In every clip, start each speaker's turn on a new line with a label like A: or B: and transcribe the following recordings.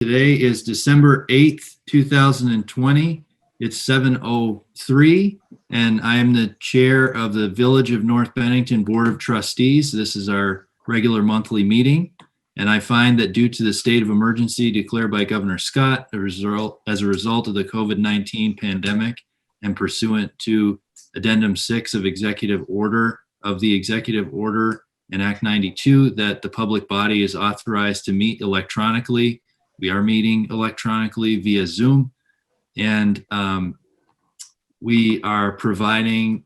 A: Today is December 8th, 2020. It's 7:03, and I am the chair of the Village of North Bennington Board of Trustees. This is our regular monthly meeting, and I find that due to the state of emergency declared by Governor Scott as a result of the COVID-19 pandemic and pursuant to Addendum 6 of the Executive Order and Act 92, that the public body is authorized to meet electronically. We are meeting electronically via Zoom, and we are providing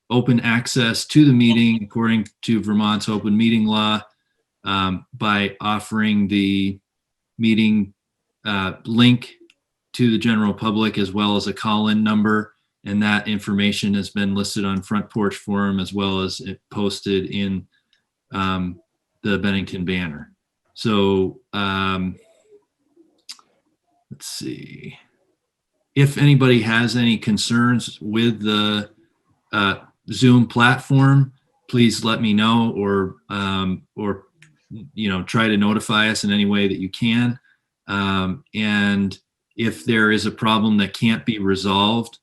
A: open access to the meeting according to Vermont's open meeting law by offering the meeting link to the general public as well as a call-in number, and that information has been listed on Front Porch Forum as well as it posted in the Bennington banner. So let's see. If anybody has any concerns with the Zoom platform, please let me know, or try to notify us in any way that you can. And if there is a problem that can't be resolved,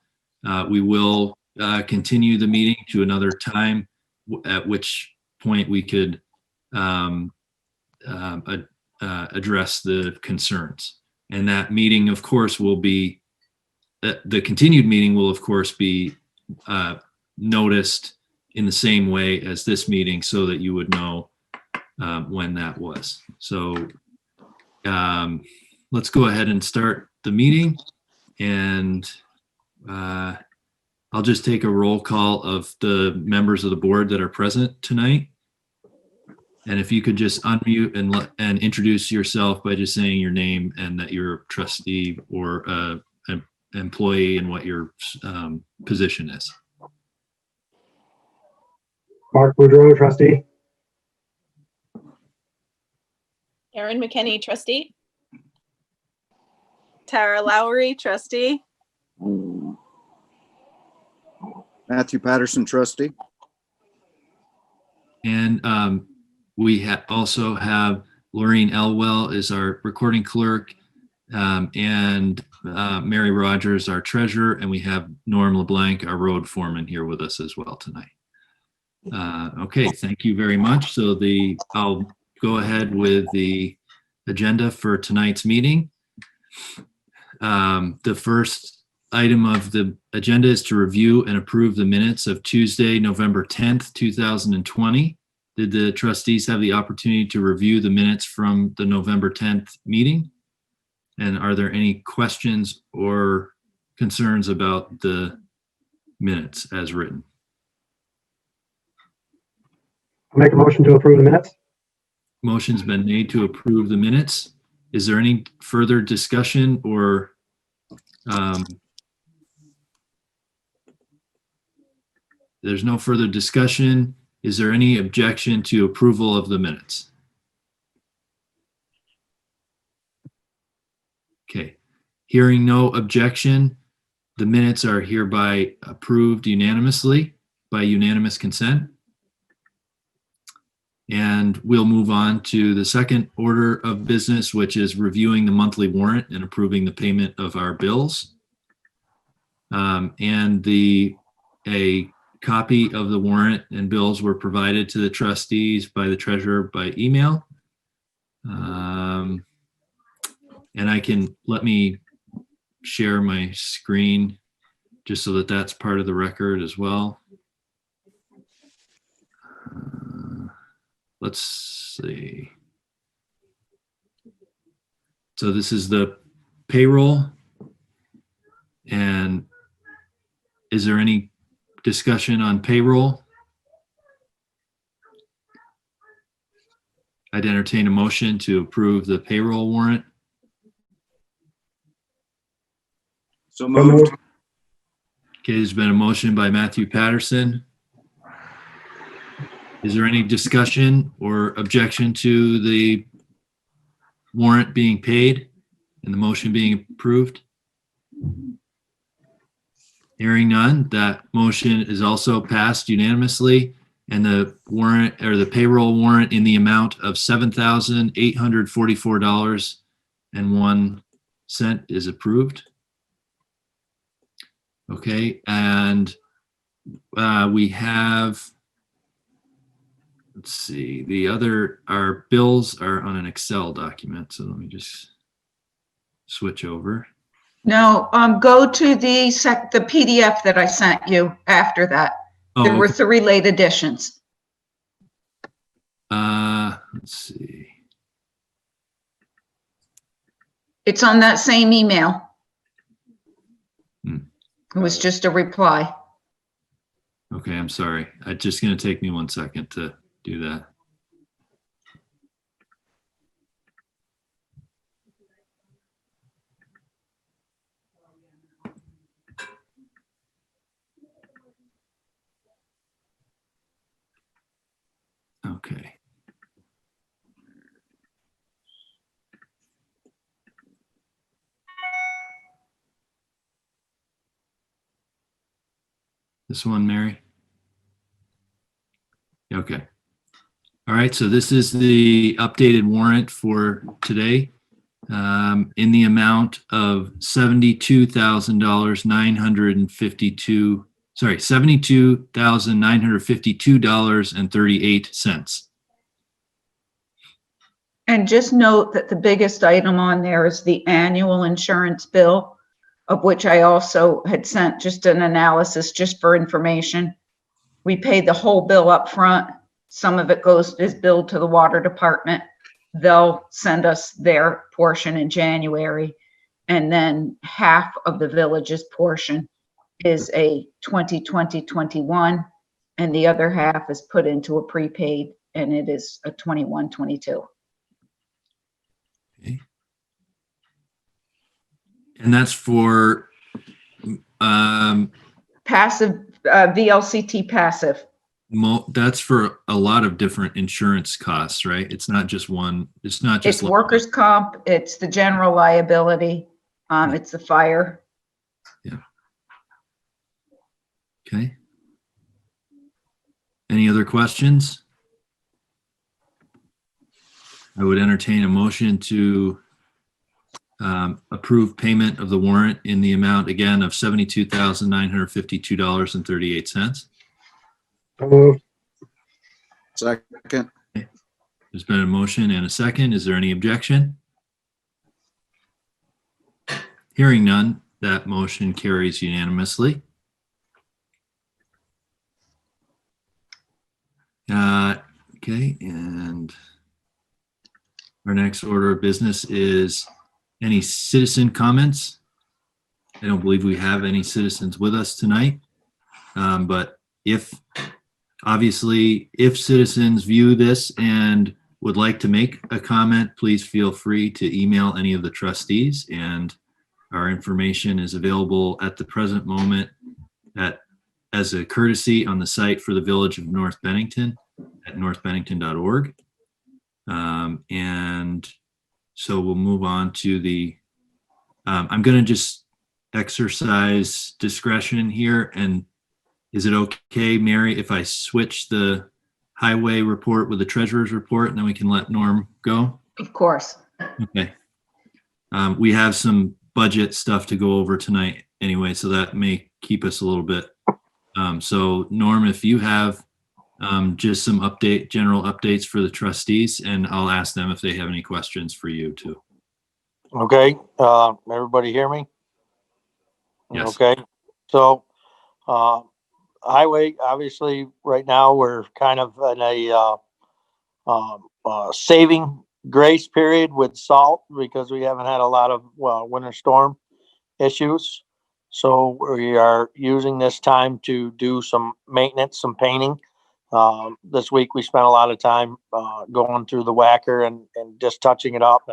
A: we will continue the meeting to another time, at which point we could address the concerns. And that meeting, of course, will be, the continued meeting will, of course, be noticed in the same way as this meeting so that you would know when that was. So let's go ahead and start the meeting. And I'll just take a roll call of the members of the board that are present tonight. And if you could just unmute and introduce yourself by just saying your name and that you're a trustee or an employee and what your position is.
B: Mark Boudreau, trustee.
C: Erin McKinney, trustee.
D: Tara Lowry, trustee.
E: Matthew Patterson, trustee.
A: And we also have Laureen Elwell is our recording clerk, and Mary Rogers, our treasurer, and we have Norm LeBlanc, our road foreman, here with us as well tonight. Okay, thank you very much. So I'll go ahead with the agenda for tonight's meeting. The first item of the agenda is to review and approve the minutes of Tuesday, November 10th, 2020. Did the trustees have the opportunity to review the minutes from the November 10th meeting? And are there any questions or concerns about the minutes as written?
B: I'll make a motion to approve the minutes.
A: Motion's been made to approve the minutes. Is there any further discussion or there's no further discussion. Is there any objection to approval of the minutes? Okay, hearing no objection, the minutes are hereby approved unanimously by unanimous consent. And we'll move on to the second order of business, which is reviewing the monthly warrant and approving the payment of our bills. And a copy of the warrant and bills were provided to the trustees by the treasurer by email. And let me share my screen just so that that's part of the record as well. Let's see. So this is the payroll. And is there any discussion on payroll? I'd entertain a motion to approve the payroll warrant.
E: So moved.
A: Okay, there's been a motion by Matthew Patterson. Is there any discussion or objection to the warrant being paid and the motion being approved? Hearing none, that motion is also passed unanimously, and the warrant or the payroll warrant in the amount of $7,844 is approved. Okay, and we have, let's see, our bills are on an Excel document, so let me just switch over.
F: No, go to the PDF that I sent you after that. There
A: Oh,
F: were
A: okay.
F: 3 late additions.
A: Let's see.
F: It's on that same email.
A: Hmm.
F: It was just a reply.
A: Okay, I'm sorry. It's just going to take me 1 second to do that. Okay. This one, Mary? Okay. All right, so this is the updated warrant for today, in the amount of $72,952.38.
F: And just note that the biggest item on there is the annual insurance bill, of which I also had sent just an analysis just for information. We pay the whole bill up front. Some of it is billed to the water department. They'll send us their portion in January. And then half of the village's portion is a 2020-21, and the other half is put into a prepaid, and it is a 21-22.
A: Okay. And that's for
F: Passive, VLCT passive.
A: that's for a lot of different insurance costs, right? It's not just one. It's not just
F: It's workers' comp, it's the general liability, it's the fire.
A: Yeah. Okay. Any other questions? I would entertain a motion to approve payment of the warrant in the amount, again, of $72,952.38.
B: So moved.
E: Second.
A: There's been a motion and a second. Is there any objection? Hearing none, that motion carries unanimously. Okay, and our next order of business is any citizen comments. I don't believe we have any citizens with us tonight. But if citizens view this and would like to make a comment, please feel free to email any of the trustees, and our information is available at the present moment as a courtesy on the site for the Village of North Bennington at northbennington.org. And so we'll move on to I'm going to just exercise discretion here. And is it okay, Mary, if I switch the highway report with the treasurer's report, and then we can let Norm go?
F: Of course.
A: Okay. We have some budget stuff to go over tonight anyway, so that may keep us a little bit. So Norm, if you have just some general updates for the trustees, and I'll ask them if they have any questions for you too.
G: Okay, everybody hear me?
A: Yes.
G: Okay, so, highway, obviously, right now, we're kind of in a saving grace period with salt because we haven't had a lot of, winter storm issues. So we are using this time to do some maintenance, some painting. This week we spent a lot of time, going through the whacker and just touching it up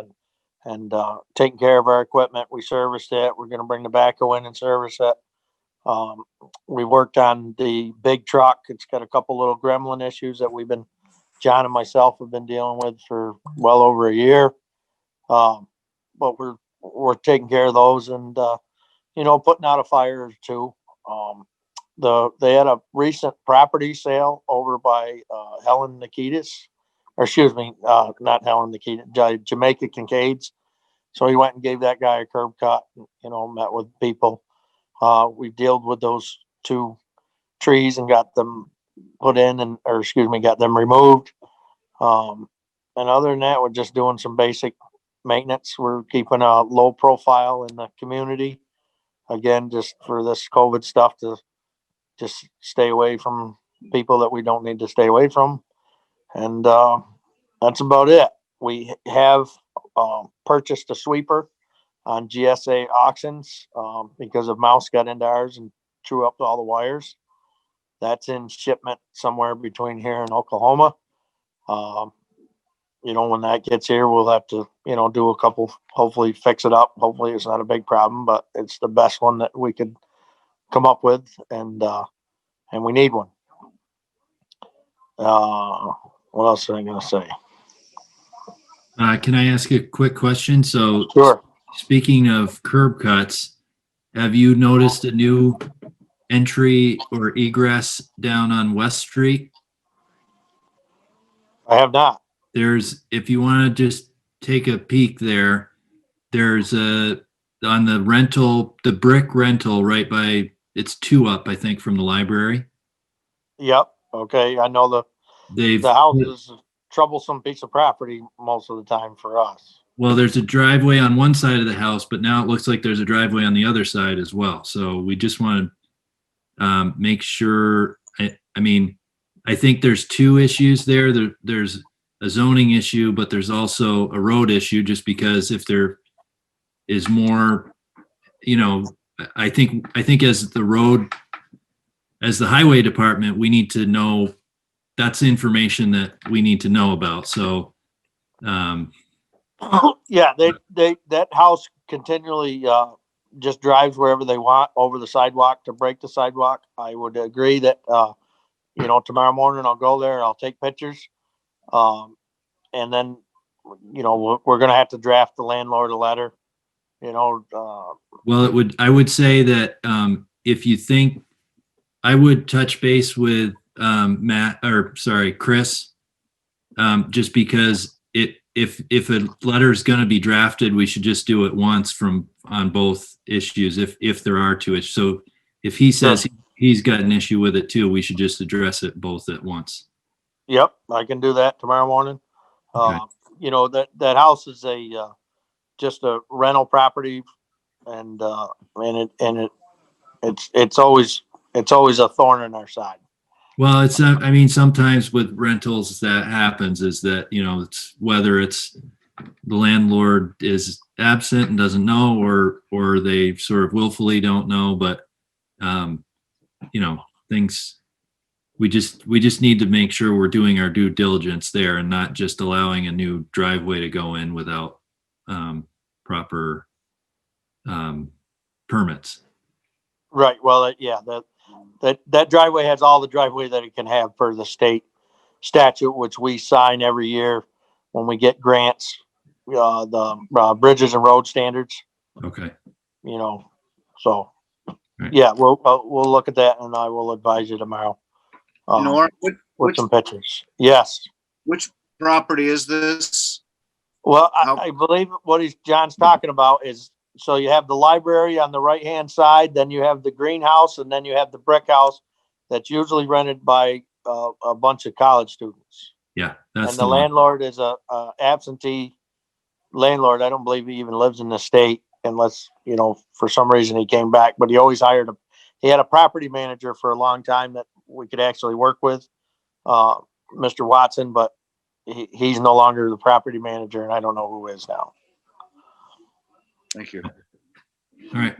G: and taking care of our equipment. We serviced it. We're going to bring the backhoe in and service it. We worked on the big truck. It's got a couple little gremlin issues that John and myself have been dealing with for well over a year. But we're taking care of those and, putting out a fire or two. They had a recent property sale over by Helen Nikitas, or excuse me, not Helen Nikitas, Jamaica Kincaid's. So he went and gave that guy a curb cut, met with people. We dealt with those 2 trees and got them put in got them removed. And other than that, we're just doing some basic maintenance. We're keeping a low profile in the community. Again, just for this COVID stuff to just stay away from people that we don't need to stay away from. And that's about it. We have purchased a sweeper on GSA auctions because a mouse got into ours and threw up all the wires. That's in shipment somewhere between here and Oklahoma. When that gets here, we'll have to, do a couple, hopefully fix it up. Hopefully it's not a big problem, but it's the best one that we could come up with. And we need one. What else am I going to say?
A: Can I ask a quick question? So
G: Sure.
A: speaking of curb cuts, have you noticed a new entry or egress down on West Street?
G: I have not.
A: If you want to just take a peek there, there's on the brick rental right by, it's 2 up, I think, from the library.
G: Yep. Okay. I know
A: They've,
G: the house is a troublesome piece of property most of the time for us.
A: well, there's a driveway on one side of the house, but now it looks like there's a driveway on the other side as well. So we just want to make sure, I think there's 2 issues there. There's a zoning issue, but there's also a road issue, just because if there is more, I think as the highway department, we need to know, that's information that we need to know about. So,
G: Yeah, that house continually just drives wherever they want over the sidewalk to break the sidewalk. I would agree that tomorrow morning I'll go there, I'll take pictures. And then, we're going to have to draft the landlord a letter,
A: well, I would say that if you think, I would touch base with Chris, just because if a letter is going to be drafted, we should just do it once on both issues, if there are 2 issues. So if he says he's got an issue with it too, we should just address it both at once.
G: Yep, I can do that tomorrow morning.
A: Okay.
G: That house is just a rental property, and it's always a thorn in our side.
A: Well, it's sometimes with rentals that happens is that, it's whether it's the landlord is absent and doesn't know, or they sort of willfully don't know, but, things, we just need to make sure we're doing our due diligence there and not just allowing a new driveway to go in without, proper, permits.
G: Right. Well, yeah, that driveway has all the driveway that it can have per the state statute, which we sign every year when we get grants, the bridges and road standards,
A: Okay.
G: so
A: Right.
G: yeah, we'll look at that, and I will advise you tomorrow.
E: Nora,
G: With
E: which
G: some pictures. Yes.
E: property is this?
G: Well,
E: How-
G: I believe what John's talking about is, so you have the library on the right-hand side, then you have the greenhouse, and then you have the brick house that's usually rented by a bunch of college students.
A: Yeah, that's
G: And the
A: the one.
G: landlord is a absentee landlord. I don't believe he even lives in the state unless, for some reason he came back, but he always he had a property manager for a long time that we could actually work with, Mr. Watson, but he's no longer the property manager, and I don't know who is now.
E: Thank you.
A: All right.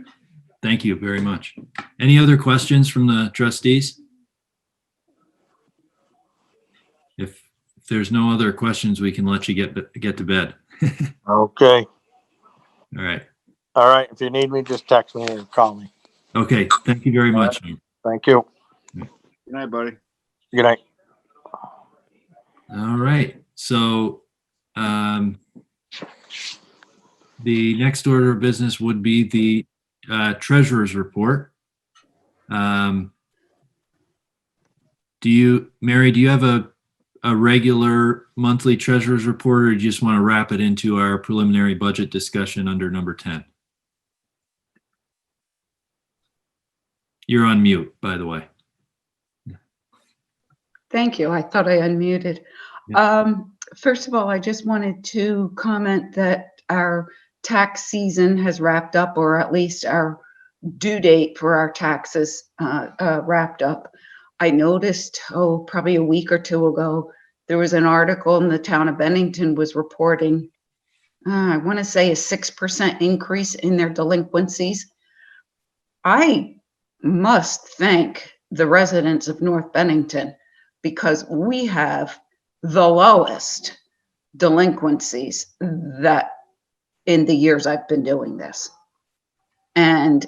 A: Thank you very much. Any other questions from the trustees? If there's no other questions, we can let you get to bed.
G: Okay.
A: All right.
G: All right. If you need me, just text me or call me.
A: Okay. Thank you very much.
G: Thank you.
E: Good night, buddy.
G: Good night.
A: All right. So, the next order of business would be the treasurer's report. Mary, do you have a regular monthly treasurer's report, or do you just want to wrap it into our preliminary budget discussion under number 10? You're on mute, by the way.
F: Thank you. I thought I unmuted. First of all, I just wanted to comment that our tax season has wrapped up, or at least our due date for our taxes wrapped up. I noticed, probably a week or two ago, there was an article in the town of Bennington was reporting, I want to say a 6% increase in their delinquencies. I must thank the residents of North Bennington, because we have the lowest delinquencies that in the years I've been doing this. And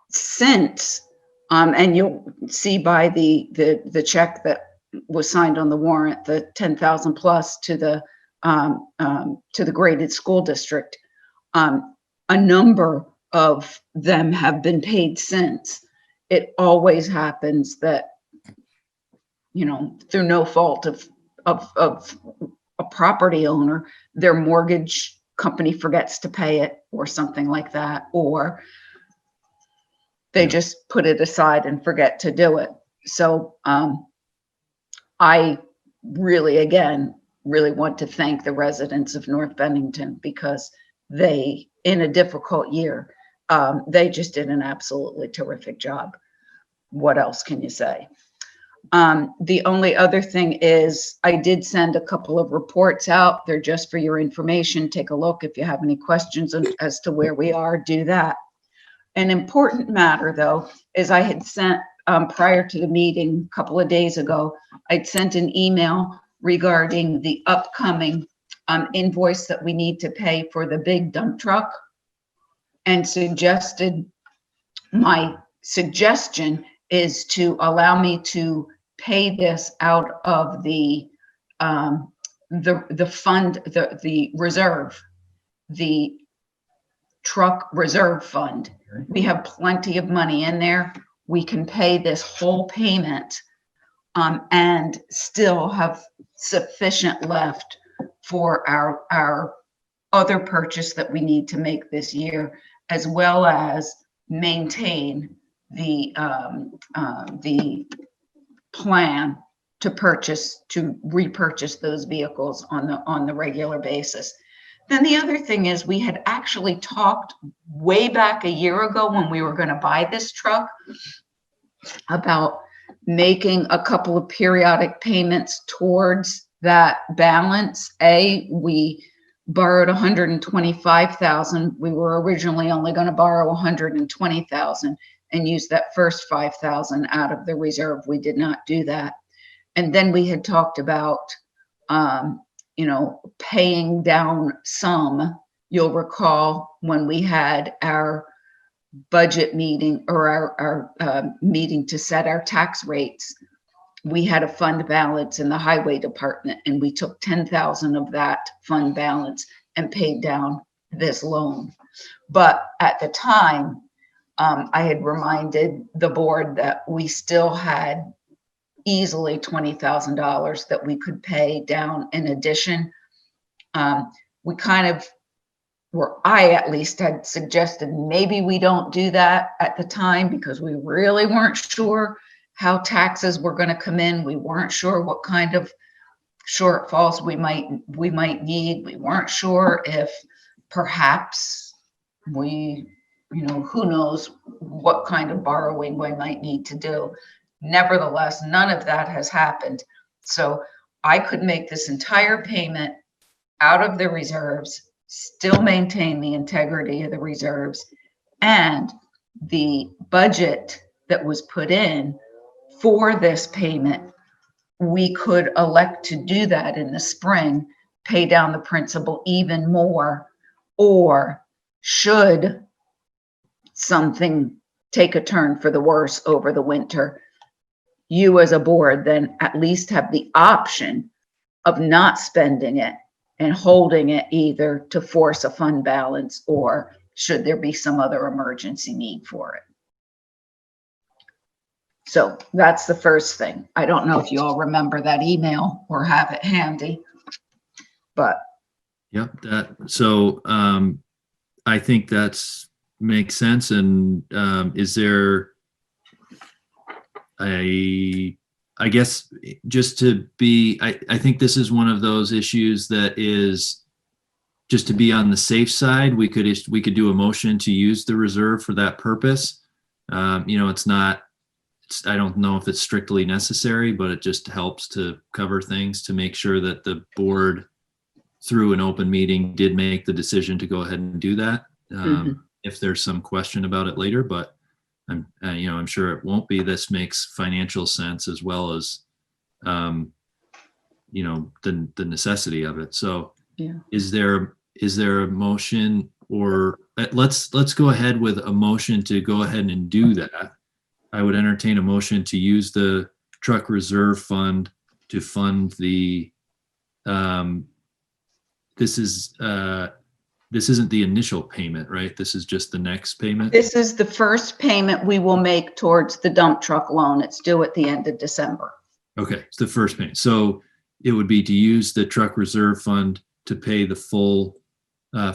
F: since, and you'll see by the check that was signed on the warrant, the 10,000 plus to the graded school district, a number of them have been paid since. It always happens that, you know, through no fault of a property owner, their mortgage company forgets to pay it or something like that, or they just put it aside and forget to do it. So I really, again, really want to thank the residents of North Bennington, because they, in a difficult year, they just did an absolutely terrific job. What else can you say? The only other thing is I did send a couple of reports out. They're just for your information. Take a look. If you have any questions as to where we are, do that. An important matter, though, is I had sent, prior to the meeting a couple of days ago, I'd sent an email regarding the upcoming invoice that we need to pay for the big dump truck, and suggested, my suggestion is to allow me to pay this out of the fund, the reserve, the truck reserve fund. We have plenty of money in there. We can pay this whole payment and still have sufficient left for our other purchase that we need to make this year, as well as maintain the plan to repurchase those vehicles on the regular basis. Then the other thing is, we had actually talked way back a year ago when we were going to buy this truck about making a couple of periodic payments towards that balance. We borrowed 125,000. We were originally only going to borrow 120,000 and use that first 5,000 out of the reserve. We did not do that. And then we had talked about, paying down some. You'll recall when we had our budget meeting, or our meeting to set our tax rates, we had a fund balance in the highway department, and we took 10,000 of that fund balance and paid down this loan. But at the time, I had reminded the board that we still had easily $20,000 that we could pay down in addition. We kind of I at least had suggested maybe we don't do that at the time, because we really weren't sure how taxes were going to come in. We weren't sure what kind of shortfalls we might need. We weren't sure if perhaps who knows what kind of borrowing we might need to do. Nevertheless, none of that has happened. So I could make this entire payment out of the reserves, still maintain the integrity of the reserves, and the budget that was put in for this payment, we could elect to do that in the spring, pay down the principal even more, or should something take a turn for the worse over the winter, you as a board then at least have the option of not spending it and holding it, either to force a fund balance, or should there be some other emergency need for it. So that's the first thing. I don't know if you all remember that email or have it handy, but
A: Yep, so I think makes sense. And is there I guess just to be, I think this is one of those issues that is just to be on the safe side. We could do a motion to use the reserve for that purpose. I don't know if it's strictly necessary, but it just helps to cover things to make sure that the board through an open meeting did make the decision to go ahead and do that. If there's some question about it later, but I'm sure it won't be. This makes financial sense as well as, the necessity of it. So
F: yeah.
A: is there a motion, or let's go ahead with a motion to go ahead and do that. I would entertain a motion to use the truck reserve fund to fund the, this isn't the initial payment, right? This is just the next payment?
F: This is the first payment we will make towards the dump truck loan. It's due at the end of December.
A: Okay, it's the first payment. So it would be to use the truck reserve fund to pay the full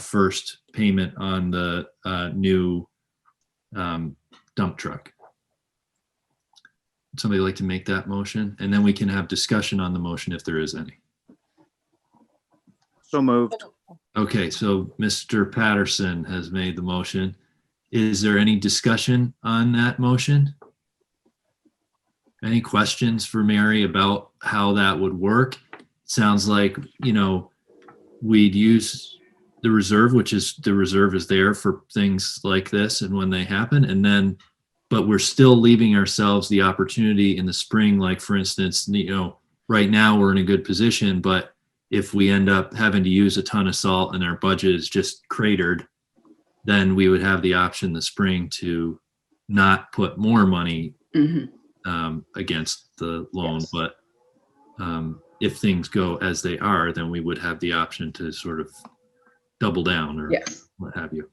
A: first payment on the new dump truck. Would somebody like to make that motion? And then we can have discussion on the motion if there is any.
E: So moved.
A: Okay, so Mr. Patterson has made the motion. Is there any discussion on that motion? Any questions for Mary about how that would work? Sounds like, we'd use the reserve, the reserve is there for things like this and when they happen. But we're still leaving ourselves the opportunity in the spring, like for instance, right now we're in a good position, but if we end up having to use a ton of salt and our budget is just cratered, then we would have the option in the spring to not put more money against the loan.
F: Yes.
A: But if things go as they are, then we would have the option to sort of double down or
F: Yes.
A: what have you.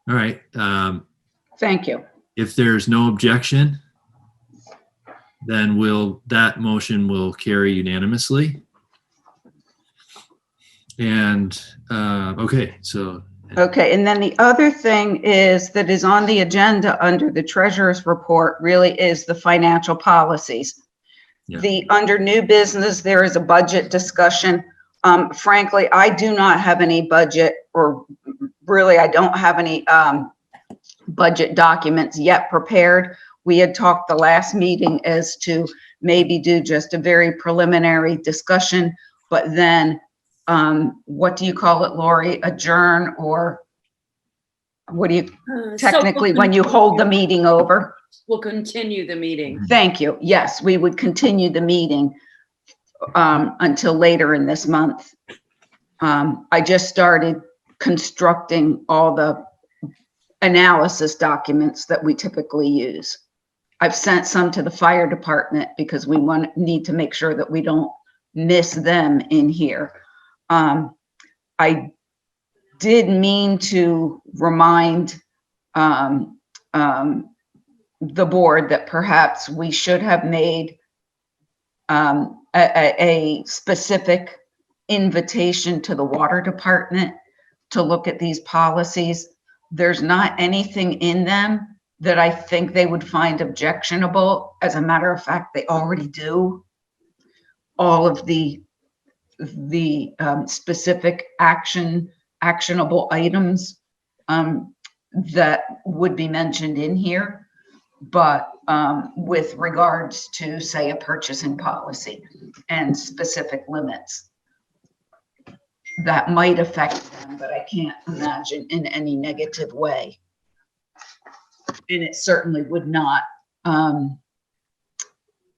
A: All right.
F: Thank you.
A: If there's no objection, then that motion will carry unanimously. And, okay, so.
F: Okay, and then the other thing that is on the agenda under the treasurer's report really is the financial policies.
A: Yeah.
F: Under new business, there is a budget discussion. Frankly, I do not have any budget, or really I don't have any budget documents yet prepared. We had talked the last meeting as to maybe do just a very preliminary discussion, but then what do you call it, Lori? Adjourn, or what do you technically when you hold the meeting over?
H: We'll continue the meeting.
F: Thank you. Yes, we would continue the meeting until later in this month. I just started constructing all the analysis documents that we typically use. I've sent some to the fire department because we need to make sure that we don't miss them in here. I did mean to remind the board that perhaps we should have made a specific invitation to the water department to look at these policies. There's not anything in them that I think they would find objectionable. As a matter of fact, they already do. All of the specific actionable items that would be mentioned in here. But with regards to, say, a purchasing policy and specific limits, that might affect them, but I can't imagine in any negative way. And it certainly would not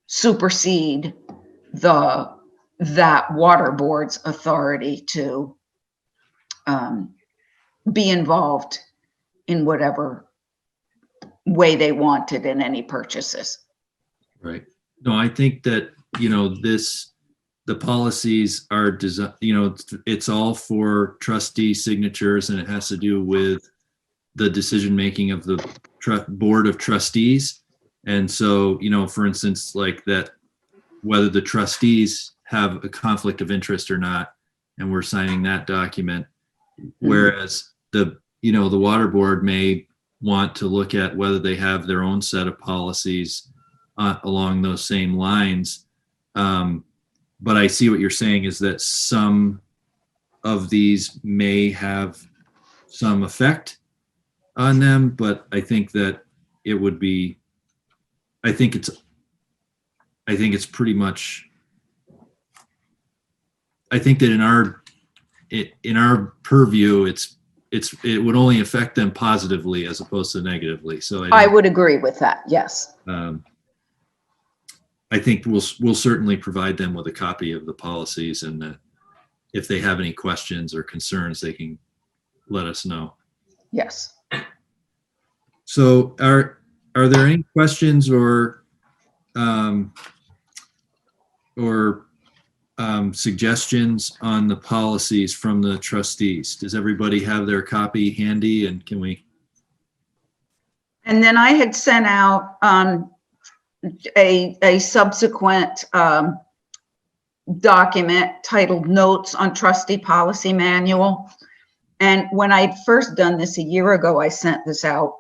F: supersede that water board's authority to be involved in whatever way they wanted in any purchases.
A: Right. No, I think that, the policies are designed, it's all for trustee signatures, and it has to do with the decision-making of the Board of Trustees. And so, for instance, like that, whether the trustees have a conflict of interest or not, and we're signing that document. Whereas the water board may want to look at whether they have their own set of policies along those same lines. But I see what you're saying is that some of these may have some effect on them, but I think that it would be, I think it's pretty much, I think that in our purview, it would only affect them positively as opposed to negatively. So
F: I would agree with that. Yes.
A: I think we'll certainly provide them with a copy of the policies, and if they have any questions or concerns, they can let us know.
F: Yes.
A: So are there any questions or suggestions on the policies from the trustees? Does everybody have their copy handy, and can we?
F: And then I had sent out a subsequent document titled Notes on Trustee Policy Manual. And when I'd first done this a year ago, I sent this out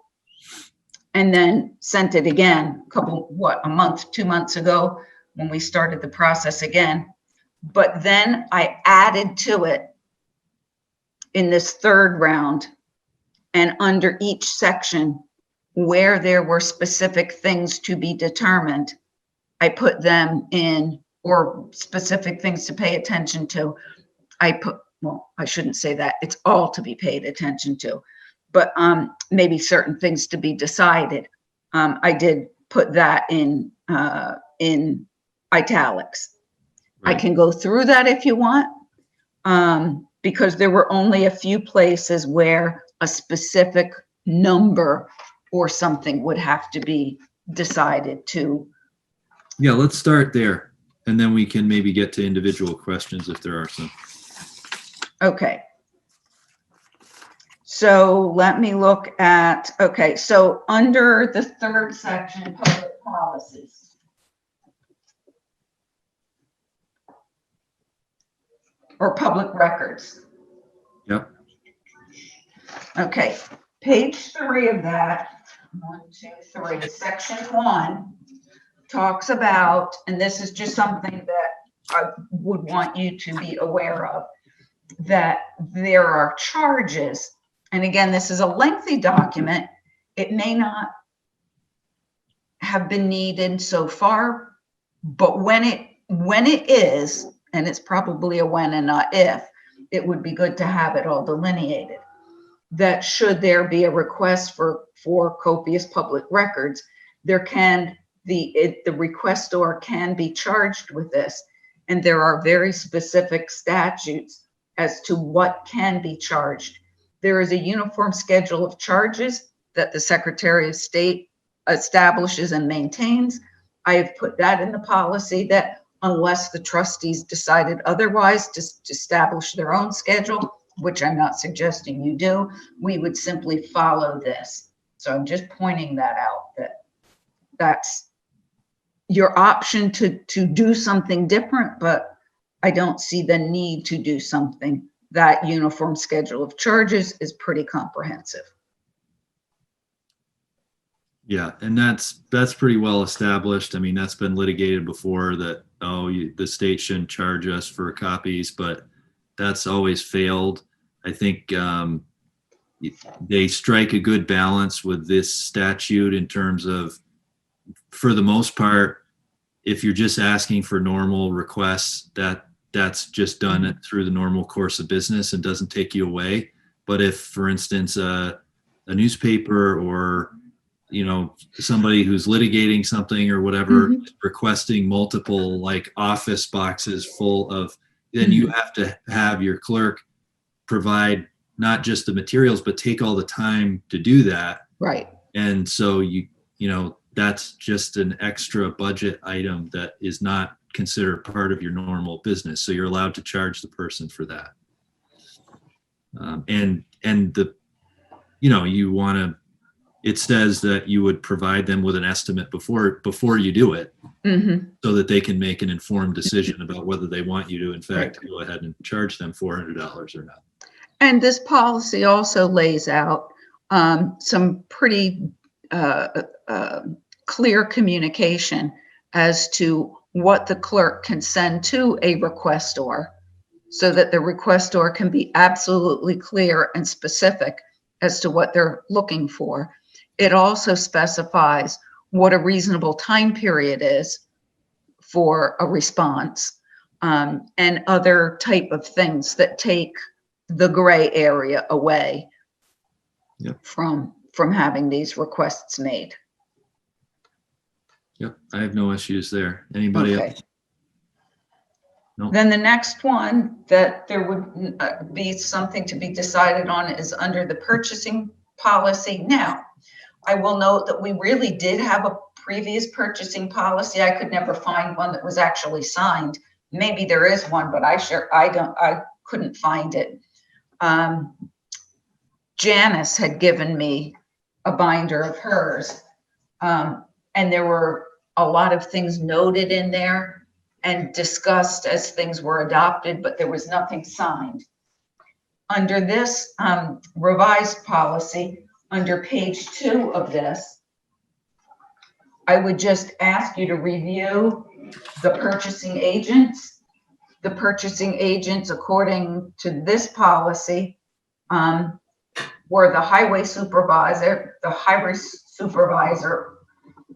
F: and then sent it again a month, 2 months ago when we started the process again. But then I added to it in this third round, and under each section where there were specific things to be determined, I put them in, or specific things to pay attention to. Well, I shouldn't say that. It's all to be paid attention to, but maybe certain things to be decided. I did put that in italics.
A: Right.
F: I can go through that if you want, because there were only a few places where a specific number or something would have to be decided to.
A: Yeah, let's start there, and then we can maybe get to individual questions if there are some.
F: Okay. So let me look at, okay, so under the third section, public policies. Or public records.
A: Yep.
F: Okay, page 3 of that, 1, 2, 3, section 1 talks about, and this is just something that I would want you to be aware of, that there are charges. And again, this is a lengthy document. It may not have been needed so far, but when it is, and it's probably a when and not if, it would be good to have it all delineated. That should there be a request for copious public records, the requestor can be charged with this. And there are very specific statutes as to what can be charged. There is a uniform schedule of charges that the Secretary of State establishes and maintains. I have put that in the policy that unless the trustees decided otherwise to establish their own schedule, which I'm not suggesting you do, we would simply follow this. So I'm just pointing that out, that's your option to do something different, but I don't see the need to do something. That uniform schedule of charges is pretty comprehensive.
A: Yeah, and that's pretty well established. I mean, that's been litigated before that, the state shouldn't charge us for copies, but that's always failed. I think they strike a good balance with this statute in terms of, for the most part, if you're just asking for normal requests, that's just done through the normal course of business and doesn't take you away. But if, for instance, a newspaper or somebody who's litigating something or whatever, requesting multiple like office boxes full of, then you have to have your clerk provide not just the materials, but take all the time to do that.
F: Right.
A: And so that's just an extra budget item that is not considered part of your normal business. So you're allowed to charge the person for that. And you want to, it says that you would provide them with an estimate before you do it,
F: Mhm.
A: so that they can make an informed decision about whether they want you to, in fact, go ahead and charge them $400 or not.
F: And this policy also lays out some pretty clear communication as to what the clerk can send to a requestor, so that the requestor can be absolutely clear and specific as to what they're looking for. It also specifies what a reasonable time period is for a response, and other type of things that take the gray area away
A: Yep.
F: from having these requests made.
A: Yep, I have no issues there. Anybody
F: Okay.
A: else? No.
F: Then the next one that there would be something to be decided on is under the purchasing policy. Now, I will note that we really did have a previous purchasing policy. I could never find one that was actually signed. Maybe there is one, but I couldn't find it. Janice had given me a binder of hers, and there were a lot of things noted in there and discussed as things were adopted, but there was nothing signed. Under this revised policy, under page 2 of this, I would just ask you to review the purchasing agents. The purchasing agents, according to this policy, were the highway supervisor,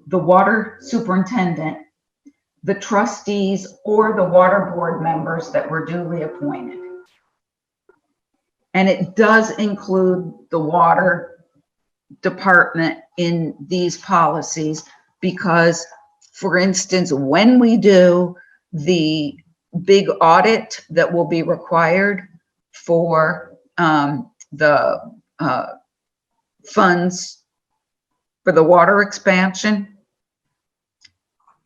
F: the water superintendent, the trustees, or the water board members that were duly appointed. And it does include the water department in these policies because, for instance, when we do the big audit that will be required for the funds for the water expansion,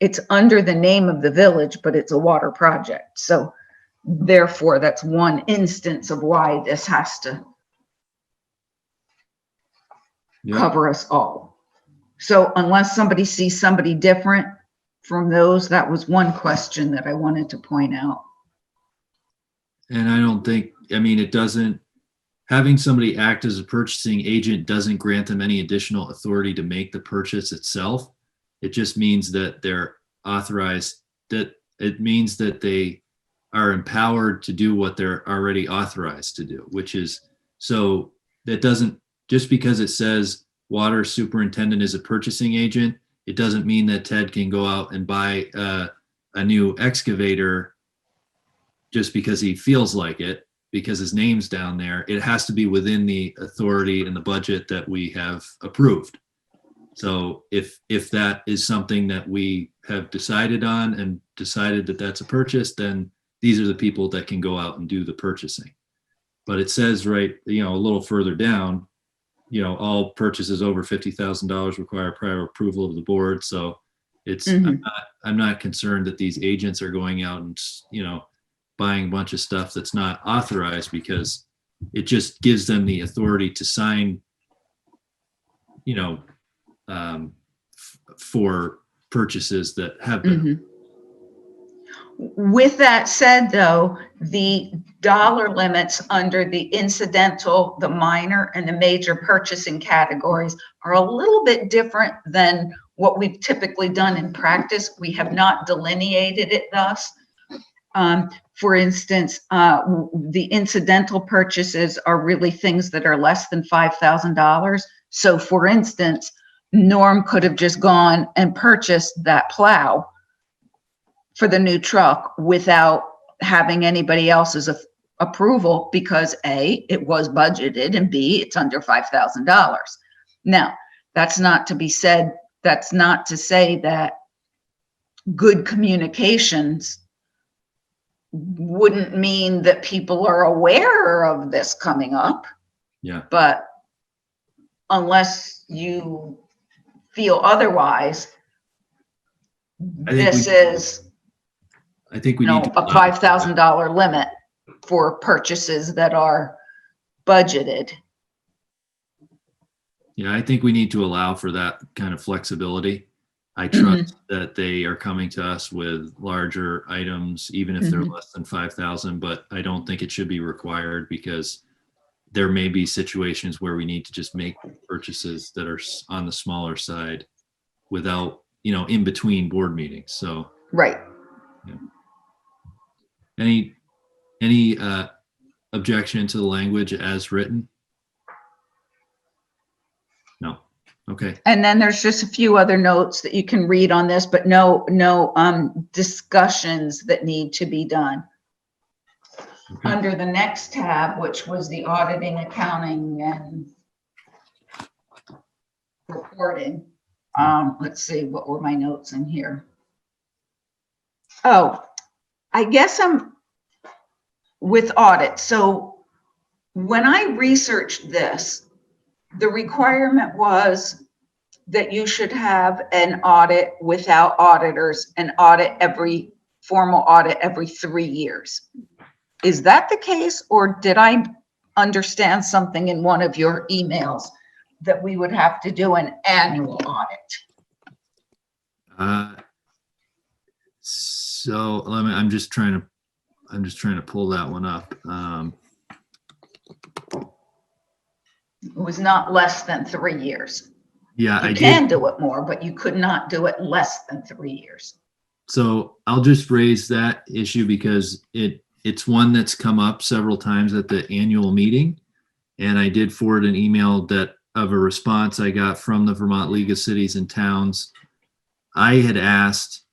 F: it's under the name of the village, but it's a water project. So therefore, that's one instance of why this has to
A: Yep.
F: cover us all. So unless somebody sees somebody different from those, that was one question that I wanted to point out.
A: And I don't think, I mean, it doesn't, having somebody act as a purchasing agent doesn't grant them any additional authority to make the purchase itself. It just means that they're authorized, that it means that they are empowered to do what they're already authorized to do, which is, so that doesn't, just because it says water superintendent is a purchasing agent, it doesn't mean that Ted can go out and buy a new excavator just because he feels like it, because his name's down there. It has to be within the authority and the budget that we have approved. So if that is something that we have decided on and decided that that's a purchase, then these are the people that can go out and do the purchasing. But it says right, a little further down, all purchases over $50,000 require prior approval of the board. So it's, I'm not concerned that these agents are going out and, buying a bunch of stuff that's not authorized, because it just gives them the authority to sign, for purchases that have been.
F: With that said, though, the dollar limits under the incidental, the minor, and the major purchasing categories are a little bit different than what we've typically done in practice. We have not delineated it thus. For instance, the incidental purchases are really things that are less than $5,000. So, for instance, Norm could have just gone and purchased that plow for the new truck without having anybody else's approval, because A, it was budgeted, and B, it's under $5,000. Now, that's not to be said, that's not to say that good communications wouldn't mean that people are aware of this coming up.
A: Yeah.
F: But unless you feel otherwise, this is
A: I think we
F: a
A: need to
F: $5,000 limit for purchases that are budgeted.
A: Yeah, I think we need to allow for that kind of flexibility. I trust that they are coming to us with larger items, even if they're less than 5,000, but I don't think it should be required because there may be situations where we need to just make purchases that are on the smaller side without, in between board meetings. So
F: Right.
A: any objection to the language as written? No. Okay.
F: And then there's just a few other notes that you can read on this, but no discussions that need to be done.
A: Okay.
F: Under the next tab, which was the auditing, accounting, and reporting. Let's see, what were my notes in here? Oh, I guess I'm with audit. So when I researched this, the requirement was that you should have an audit without auditors, an audit formal audit every 3 years. Is that the case, or did I understand something in one of your emails that we would have to do an annual audit?
A: So I'm just trying to pull that one up.
F: It was not less than 3 years.
A: Yeah, I
F: You
A: did.
F: can do it more, but you could not do it less than 3 years.
A: So I'll just raise that issue because it's one that's come up several times at the annual meeting. And I did forward an email of a response I got from the Vermont League of Cities and Towns. I had asked,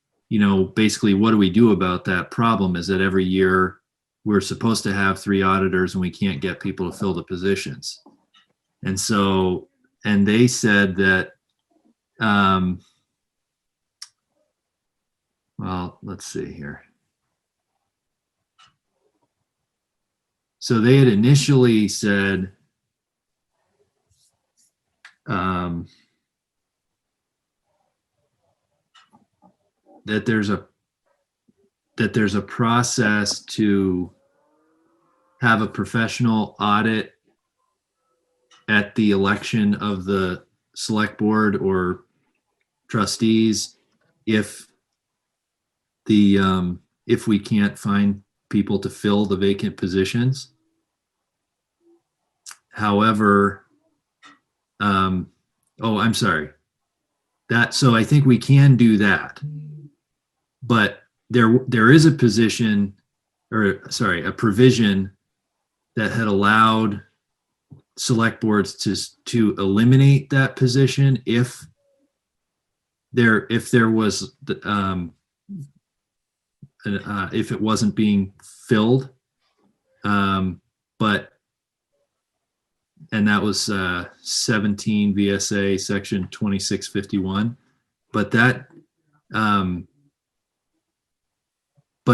A: basically, what do we do about that problem? Is that every year we're supposed to have 3 auditors and we can't get people to fill the positions. And so, and they said that, well, let's see here. So they had initially said, that there's a process to have a professional audit at the election of the select board or trustees if we can't find people to fill the vacant positions. However, I'm sorry. So I think we can do that. But there is a provision that had allowed select boards to eliminate that position if there was if it wasn't being filled. And that was 17 VSA section 2651. But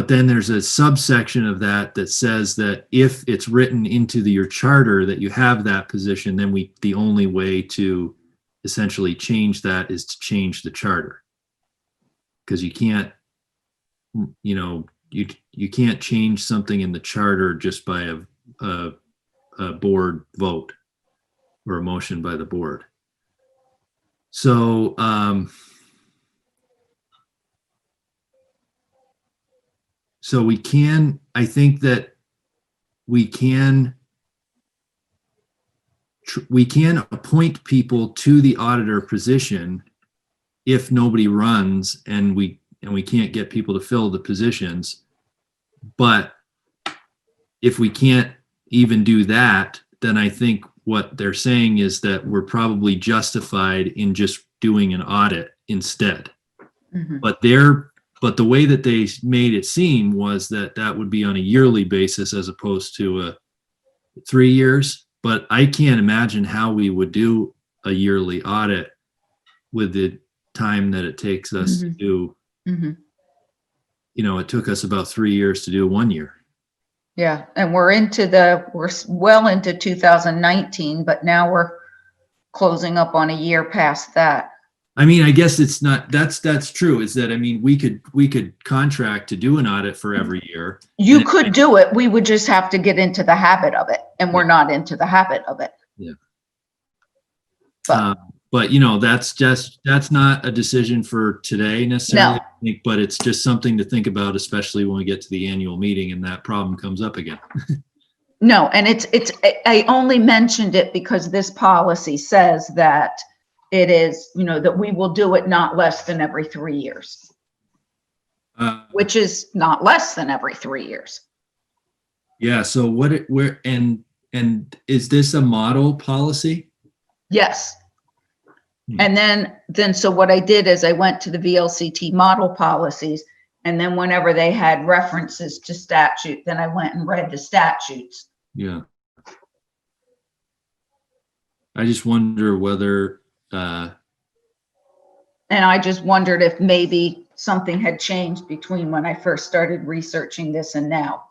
A: then there's a subsection of that says that if it's written into your charter that you have that position, then the only way to essentially change that is to change the charter. Because you can't, you can't change something in the charter just by a board vote or a motion by the board. So, so I think that we can appoint people to the auditor position if nobody runs and we can't get people to fill the positions. But if we can't even do that, then I think what they're saying is that we're probably justified in just doing an audit instead.
F: Mhm.
A: But the way that they made it seem was that would be on a yearly basis as opposed to 3 years. But I can't imagine how we would do a yearly audit with the time that it takes us to do.
F: Mhm.
A: It took us about 3 years to do 1 year.
F: Yeah, and we're well into 2019, but now we're closing up on a year past that.
A: I mean, I guess it's not, that's true, is that, I mean, we could contract to do an audit for every year.
F: You could do it, we would just have to get into the habit of it, and we're not into the habit of it.
A: Yeah. But that's not a decision for today necessarily,
F: No.
A: I think, but it's just something to think about, especially when we get to the annual meeting and that problem comes up again.
F: No, and I only mentioned it because this policy says that it is, that we will do it not less than every 3 years, which is not less than every 3 years.
A: Yeah, so and is this a model policy?
F: Yes. And then so what I did is I went to the VLCT model policies, and then whenever they had references to statute, then I went and read the statutes.
A: Yeah. I just wonder whether,
F: And I just wondered if maybe something had changed between when I first started researching this and now.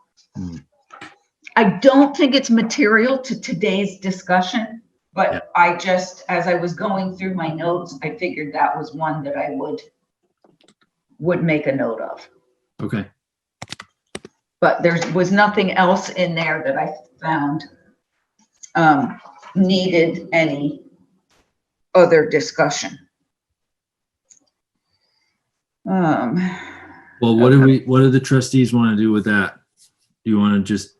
F: I don't think it's material to today's discussion, but I just, as I was going through my notes, I figured that was one that I would make a note of.
A: okay.
F: But there was nothing else in there that I found needed any other discussion.
A: Well, what do the trustees want to do with that? Do you want to just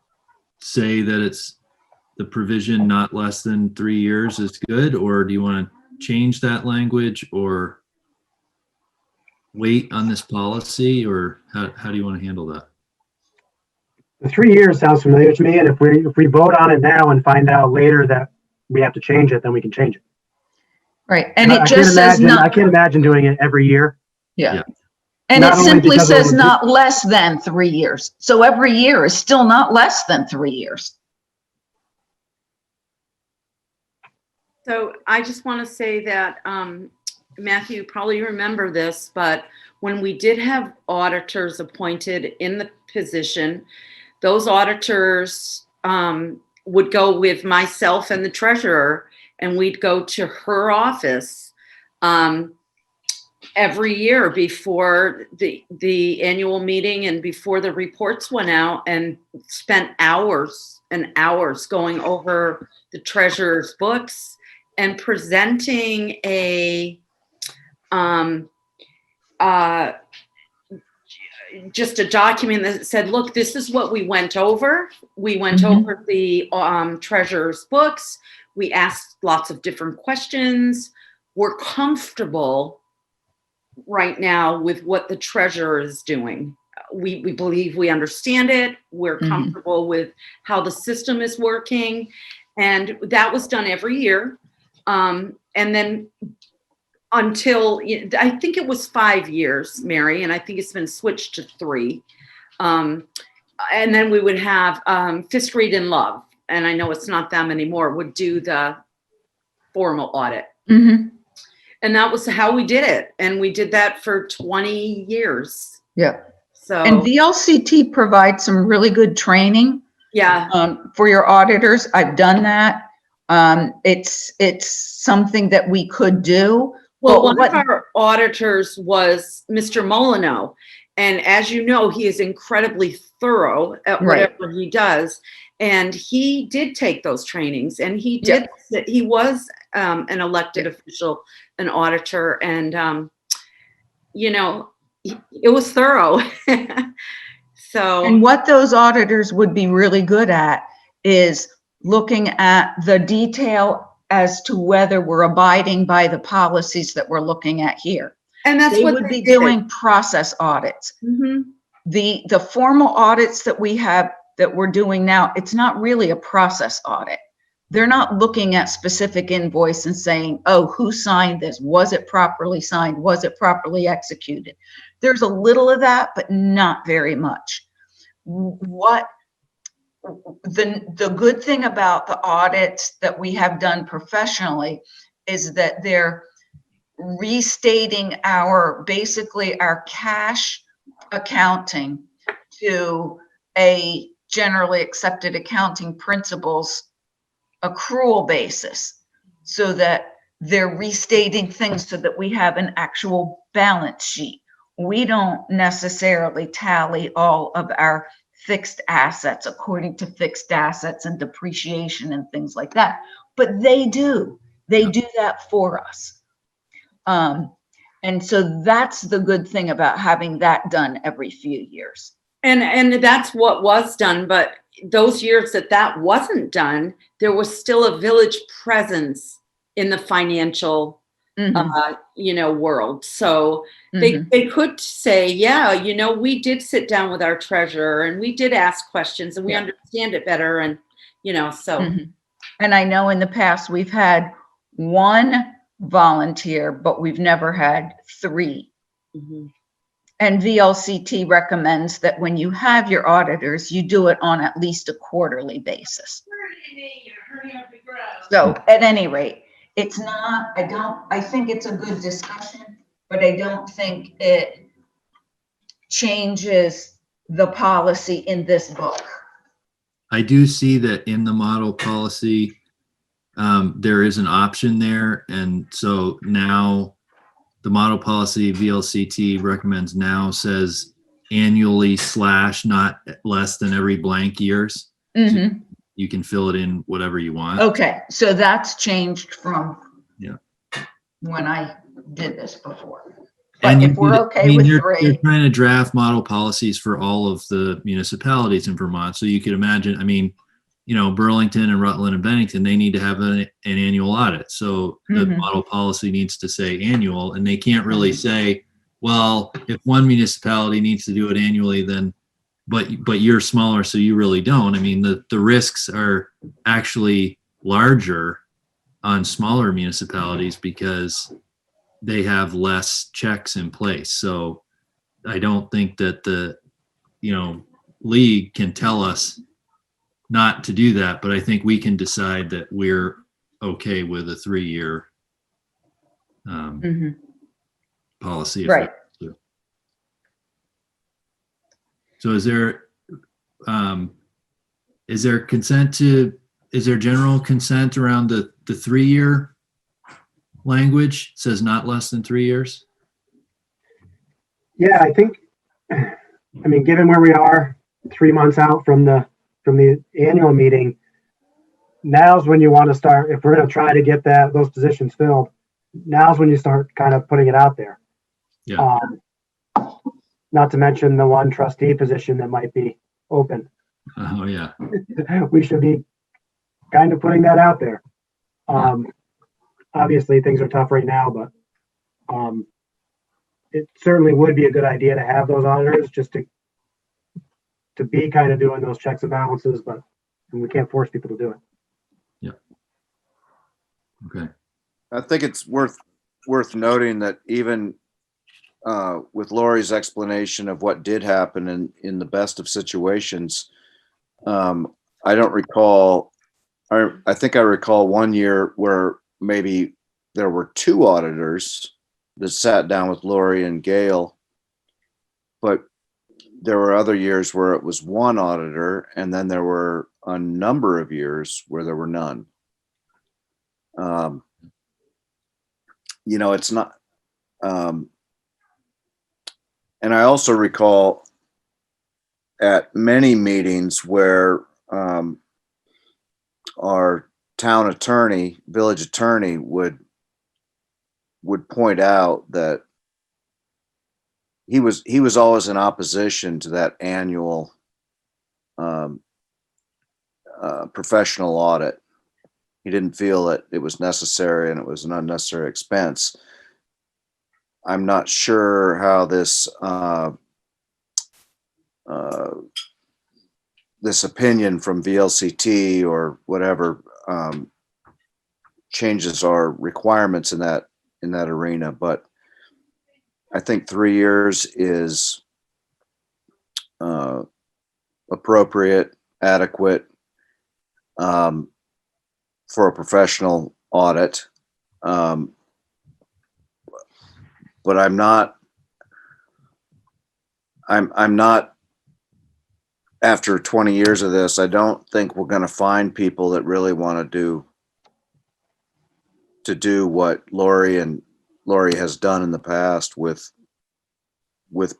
A: say that it's the provision not less than 3 years is good, or do you want to change that language or wait on this policy, or how do you want to handle that?
B: The 3 years sounds familiar to me, and if we vote on it now and find out later that we have to change it, then we can change it.
F: Right, and
B: I
F: it just says
B: I can't imagine doing it every year.
F: Yeah. And
B: Not
F: it
B: only
F: simply
B: because of
F: says not less than 3 years. So every year is still not less than 3 years.
H: So I just want to say that, Matthew, you probably remember this, but when we did have auditors appointed in the position, those auditors would go with myself and the treasurer, and we'd go to her office every year before the annual meeting and before the reports went out, and spent hours and hours going over the treasurer's books and presenting just a document that said, look, this is what we went over. We went over the treasurer's books. We asked lots of different questions. We're comfortable right now with what the treasurer is doing. We believe we understand it. We're comfortable with how the system is working. And that was done every year. And then until, I think it was 5 years, Mary, and I think it's been switched to 3. And then we would have Fisk, Reed, and Love, and I know it's not them anymore, would do the formal audit. And that was how we did it. And we did that for 20 years.
F: Yeah.
H: So,
F: And VLCT provides some really good training
H: yeah.
F: For your auditors. I've done that. It's something that we could do.
H: Well, one of our auditors was Mr. Molyneux. And as you know, he is incredibly thorough at whatever he does. And he did take those trainings, and he did, he was an elected official, an auditor, and, it was thorough. So.
F: And what those auditors would be really good at is looking at the detail as to whether we're abiding by the policies that we're looking at here.
H: And that's
F: they
H: what
F: would
H: they
F: be doing process audits. The formal audits that we have that we're doing now, it's not really a process audit. They're not looking at specific invoice and saying, oh, who signed this? Was it properly signed? Was it properly executed? There's a little of that, but not very much. What the good thing about the audits that we have done professionally is that they're restating basically our cash accounting to a generally accepted accounting principles accrual basis, so that they're restating things so that we have an actual balance sheet. We don't necessarily tally all of our fixed assets according to fixed assets and depreciation and things like that, but they do. They
A: Yeah.
F: do that for us. And so that's the good thing about having that done every few years.
H: And that's what was done, but those years that wasn't done, there was still a village presence in the financial
F: Mhm,
H: world. So
F: mhm.
H: they could say, yeah, we did sit down with our treasurer and we did ask questions and we
F: Yeah.
H: understand it better. And, so.
F: Mhm. And I know in the past, we've had one volunteer, but we've never had three.
H: Mhm.
F: And VLCT recommends that when you have your auditors, you do it on at least a quarterly basis. So at any rate, it's not, I think it's a good discussion, but I don't think it changes the policy in this book.
A: I do see that in the model policy, there is an option there. And so now the model policy VLCT recommends now says annually / not less than every blank years.
F: Mhm.
A: You can fill it in whatever you want.
F: Okay, so that's changed from
A: Yeah.
F: when I did this before.
A: And
F: But
A: you
F: if we're
A: did- I
F: okay
A: mean,
F: with
A: they're
F: three,
A: trying to draft model policies for all of the municipalities in Vermont. So you could imagine, I mean, Burlington and Rutland and Bennington, they need to have an annual audit. So the
F: Mhm.
A: model policy needs to say annual, and they can't really say, well, if one municipality needs to do it annually, then, but you're smaller, so you really don't. I mean, the risks are actually larger on smaller municipalities because they have less checks in place. So I don't think that the, league can tell us not to do that, but I think we can decide that we're okay with a 3-year
F: Mhm.
A: policy. If we
F: Right.
A: want to. So is there general consent around the 3-year language? It says not less than 3 years.
B: Yeah, I think, given where we are 3 months out from the annual meeting, now's when you want to start, if we're going to try to get those positions filled, now's when you start kind of putting it out there.
A: Yeah.
B: Not to mention the one trustee position that might be open.
A: Oh, yeah.
B: We should be kind of putting that out there. Obviously things are tough right now, but it certainly would be a good idea to have those auditors just to be kind of doing those checks and balances, but we can't force people to do it.
A: Okay.
E: I think it's worth noting that even with Lori's explanation of what did happen in the best of situations, I don't recall, I think I recall one year where maybe there were 2 auditors that sat down with Lori and Gail, but there were other years where it was 1 auditor, and then there were a number of years where there were none. It's not, and I also recall at many meetings where our town attorney, village attorney would point out that he was always in opposition to that annual professional audit. He didn't feel that it was necessary and it was an unnecessary expense. I'm not sure how this this opinion from VLCT or whatever changes our requirements in that arena, but I think 3 years is appropriate, adequate for a professional audit. But I'm not, after 20 years of this, I don't think we're going to find people that really want to do what Lori has done in the past with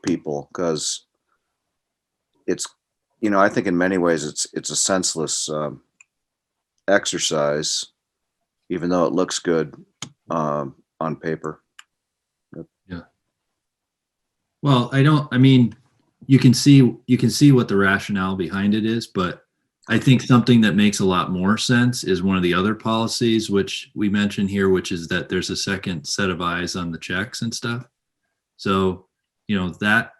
E: people, because it's, I think in many ways it's a senseless exercise. even though it looks good on paper.
A: Well, I mean, you can see what the rationale behind it is, but I think something that makes a lot more sense is one of the other policies, which we mentioned here, which is that there's a second set of eyes on the checks and stuff. So, that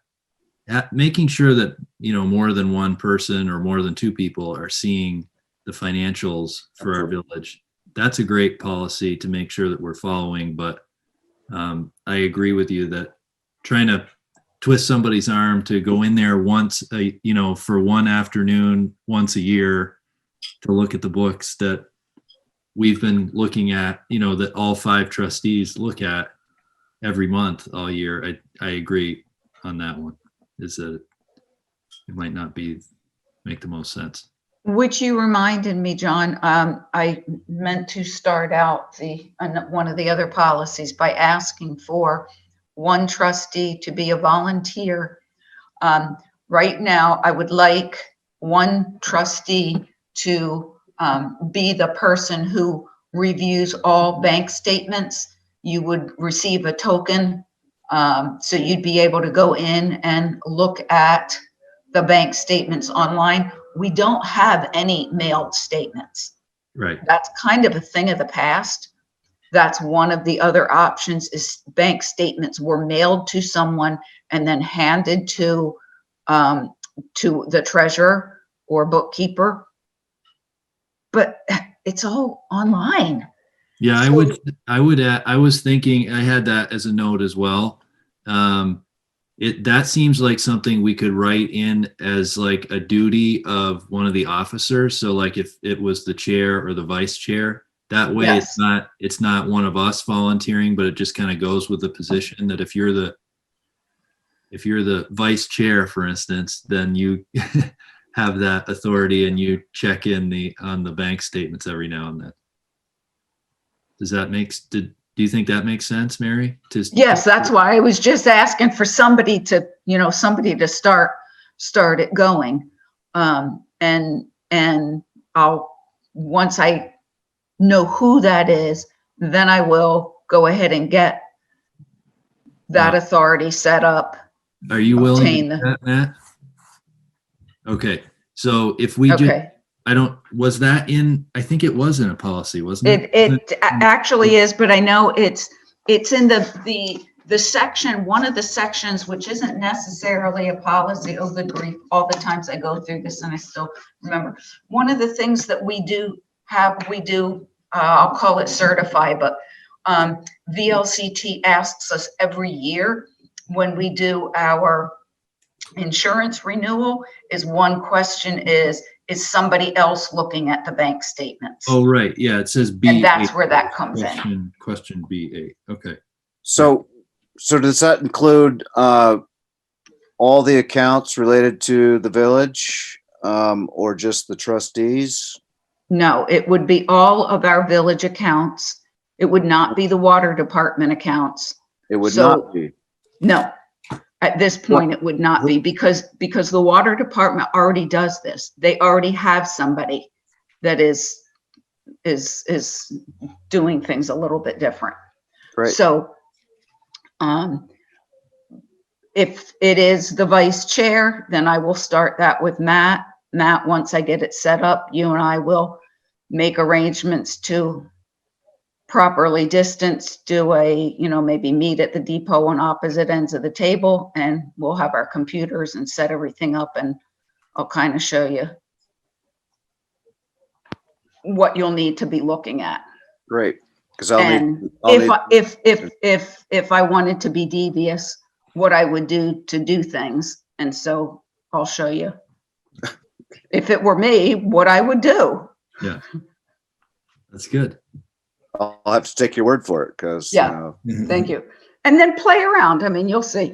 A: making sure that, more than one person or more than two people are seeing the financials for our village. That's a great policy to make sure that we're following, but I agree with you that trying to twist somebody's arm to go in there once, for one afternoon, once a year to look at the books that we've been looking at, that all 5 trustees look at every month all year. I agree on that one, is that it might not make the most sense.
F: Which you reminded me, John, I meant to start out one of the other policies by asking for one trustee to be a volunteer. Right now, I would like one trustee to be the person who reviews all bank statements. You would receive a token, so you'd be able to go in and look at the bank statements online. We don't have any mailed statements.
A: Right.
F: That's kind of a thing of the past. That's one of the other options, is bank statements were mailed to someone and then handed to the treasurer or bookkeeper. But it's all online.
A: Yeah,
F: So-
A: I was thinking, I had that as a note as well. That seems like something we could write in as like a duty of one of the officers. So like if it was the chair or the vice chair, that way
F: Yes.
A: it's not one of us volunteering, but it just kind of goes with the position that if you're the vice chair, for instance, then you have that authority and you check in on the bank statements every now and then. Do you think that makes sense, Mary?
F: Yes, that's why I was just asking for somebody to start it going. And I'll, once I know who that is, then I will go ahead and get that authority set up.
A: Are you willing to
F: obtain
A: do
F: the-
A: that, Matt? Okay, so if we just,
F: Okay.
A: was that in, I think it was in a policy, wasn't it?
F: It actually is, but I know it's in the section, one of the sections, which isn't necessarily a policy. Oh, good grief, all the times I go through this and I still remember. One of the things that we do, I'll call it certify, but VLCT asks us every year when we do our insurance renewal, is one question is somebody else looking at the bank statements?
A: Oh, right, yeah, it says B8.
F: And that's where that comes in.
A: Question B8, okay.
E: So does that include all the accounts related to the village, or just the trustees?
F: No, it would be all of our village accounts. It would not be the water department accounts.
E: It would
F: So-
E: not be.
F: No, at this point, it would not be, because the water department already does this. They already have somebody that is doing things a little bit different.
E: Right.
F: So, if it is the vice chair, then I will start that with Matt. Matt, once I get it set up, you and I will make arrangements to properly distance, maybe meet at the depot on opposite ends of the table, and we'll have our computers and set everything up, and I'll kind of show you what you'll need to be looking at.
E: Great, because
F: And if I wanted to be devious, what I would do to do things. And so I'll show you. If it were me, what I would do.
A: Yeah. That's good.
E: I'll have to take your word for it, because
F: Yeah. Thank you. And then play around. I mean, you'll see. Okay,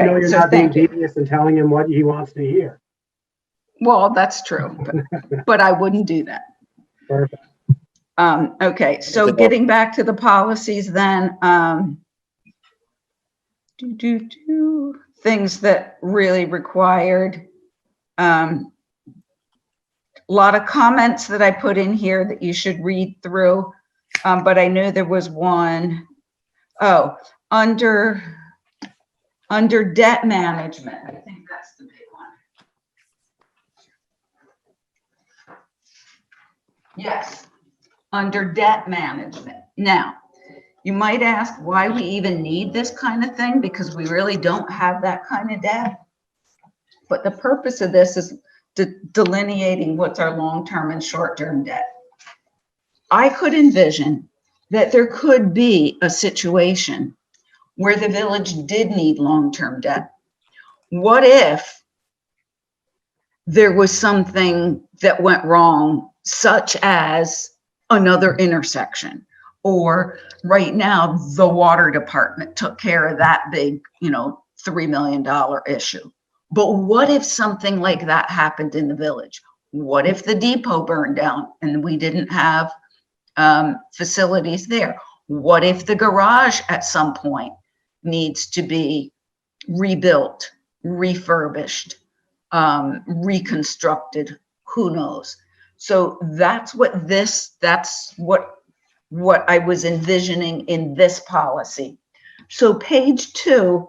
B: You know, you're
F: so
B: not being
F: thank you.
B: devious and telling him what he wants to hear.
F: Well, that's true, but I wouldn't do that.
B: Perfect.
F: Okay, so getting back to the policies then, things that really required a lot of comments that I put in here that you should read through. But I knew there was one. Oh, under debt management. I think that's the big one. Yes, under debt management. Now, you might ask why we even need this kind of thing, because we really don't have that kind of debt. But the purpose of this is delineating what's our long-term and short-term debt. I could envision that there could be a situation where the village did need long-term debt. What if there was something that went wrong, such as another intersection, or right now the water department took care of that big, $3 million issue. But what if something like that happened in the village? What if the depot burned down and we didn't have facilities there? What if the garage at some point needs to be rebuilt, refurbished, reconstructed? Who knows? So that's what I was envisioning in this policy. So page 2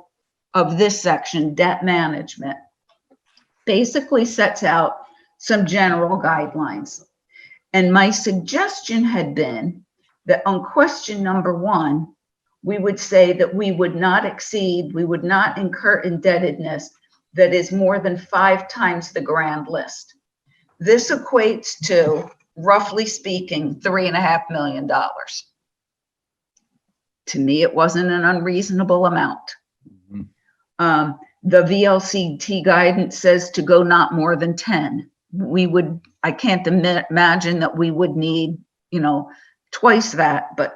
F: of this section, debt management, basically sets out some general guidelines. And my suggestion had been that on question number 1, we would say that we would not incur indebtedness that is more than 5 times the grand list. This equates to, roughly speaking, $3.5 million. To me, it wasn't an unreasonable amount. The VLCT guidance says to go not more than 10. I can't imagine that we would need, twice that, but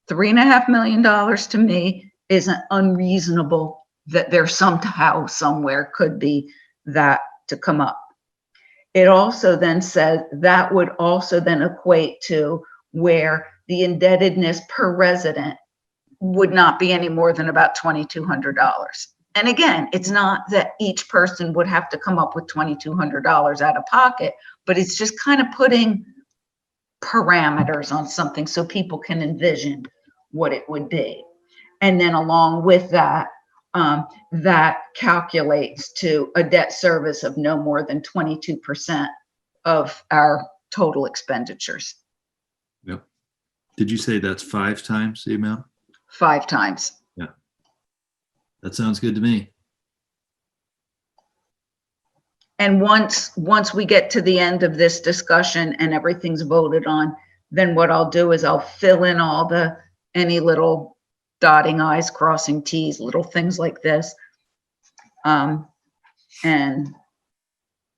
F: $3.5 million to me isn't unreasonable, that there somehow, somewhere could be that to come up. It also then said that would also then equate to where the indebtedness per resident would not be any more than about $2,200. And again, it's not that each person would have to come up with $2,200 out of pocket, but it's just kind of putting parameters on something so people can envision what it would be. And then along with that, that calculates to a debt service of no more than 22% of our total expenditures.
A: Yep. Did you say that's 5 times the amount?
F: 5 times.
A: Yeah. That sounds good to me.
F: And once we get to the end of this discussion and everything's voted on, then what I'll do is I'll fill in any little dotting I's, crossing T's, little things like this. And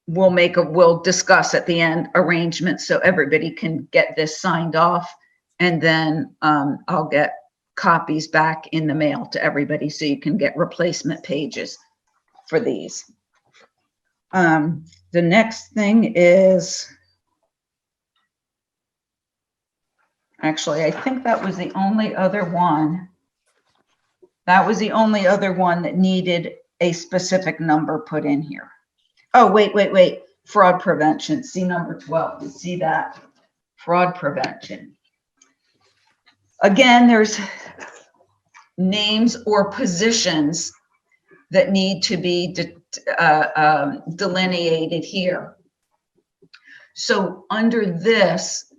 F: we'll discuss at the end arrangements so everybody can get this signed off. And then I'll get copies back in the mail to everybody so you can get replacement pages for these. The next thing is, actually, I think that was the only other one. That was the only other one that needed a specific number put in here. Oh, wait. Fraud prevention. See number 12. You see that? Fraud prevention. Again, there's names or positions that need to be delineated here. So under this,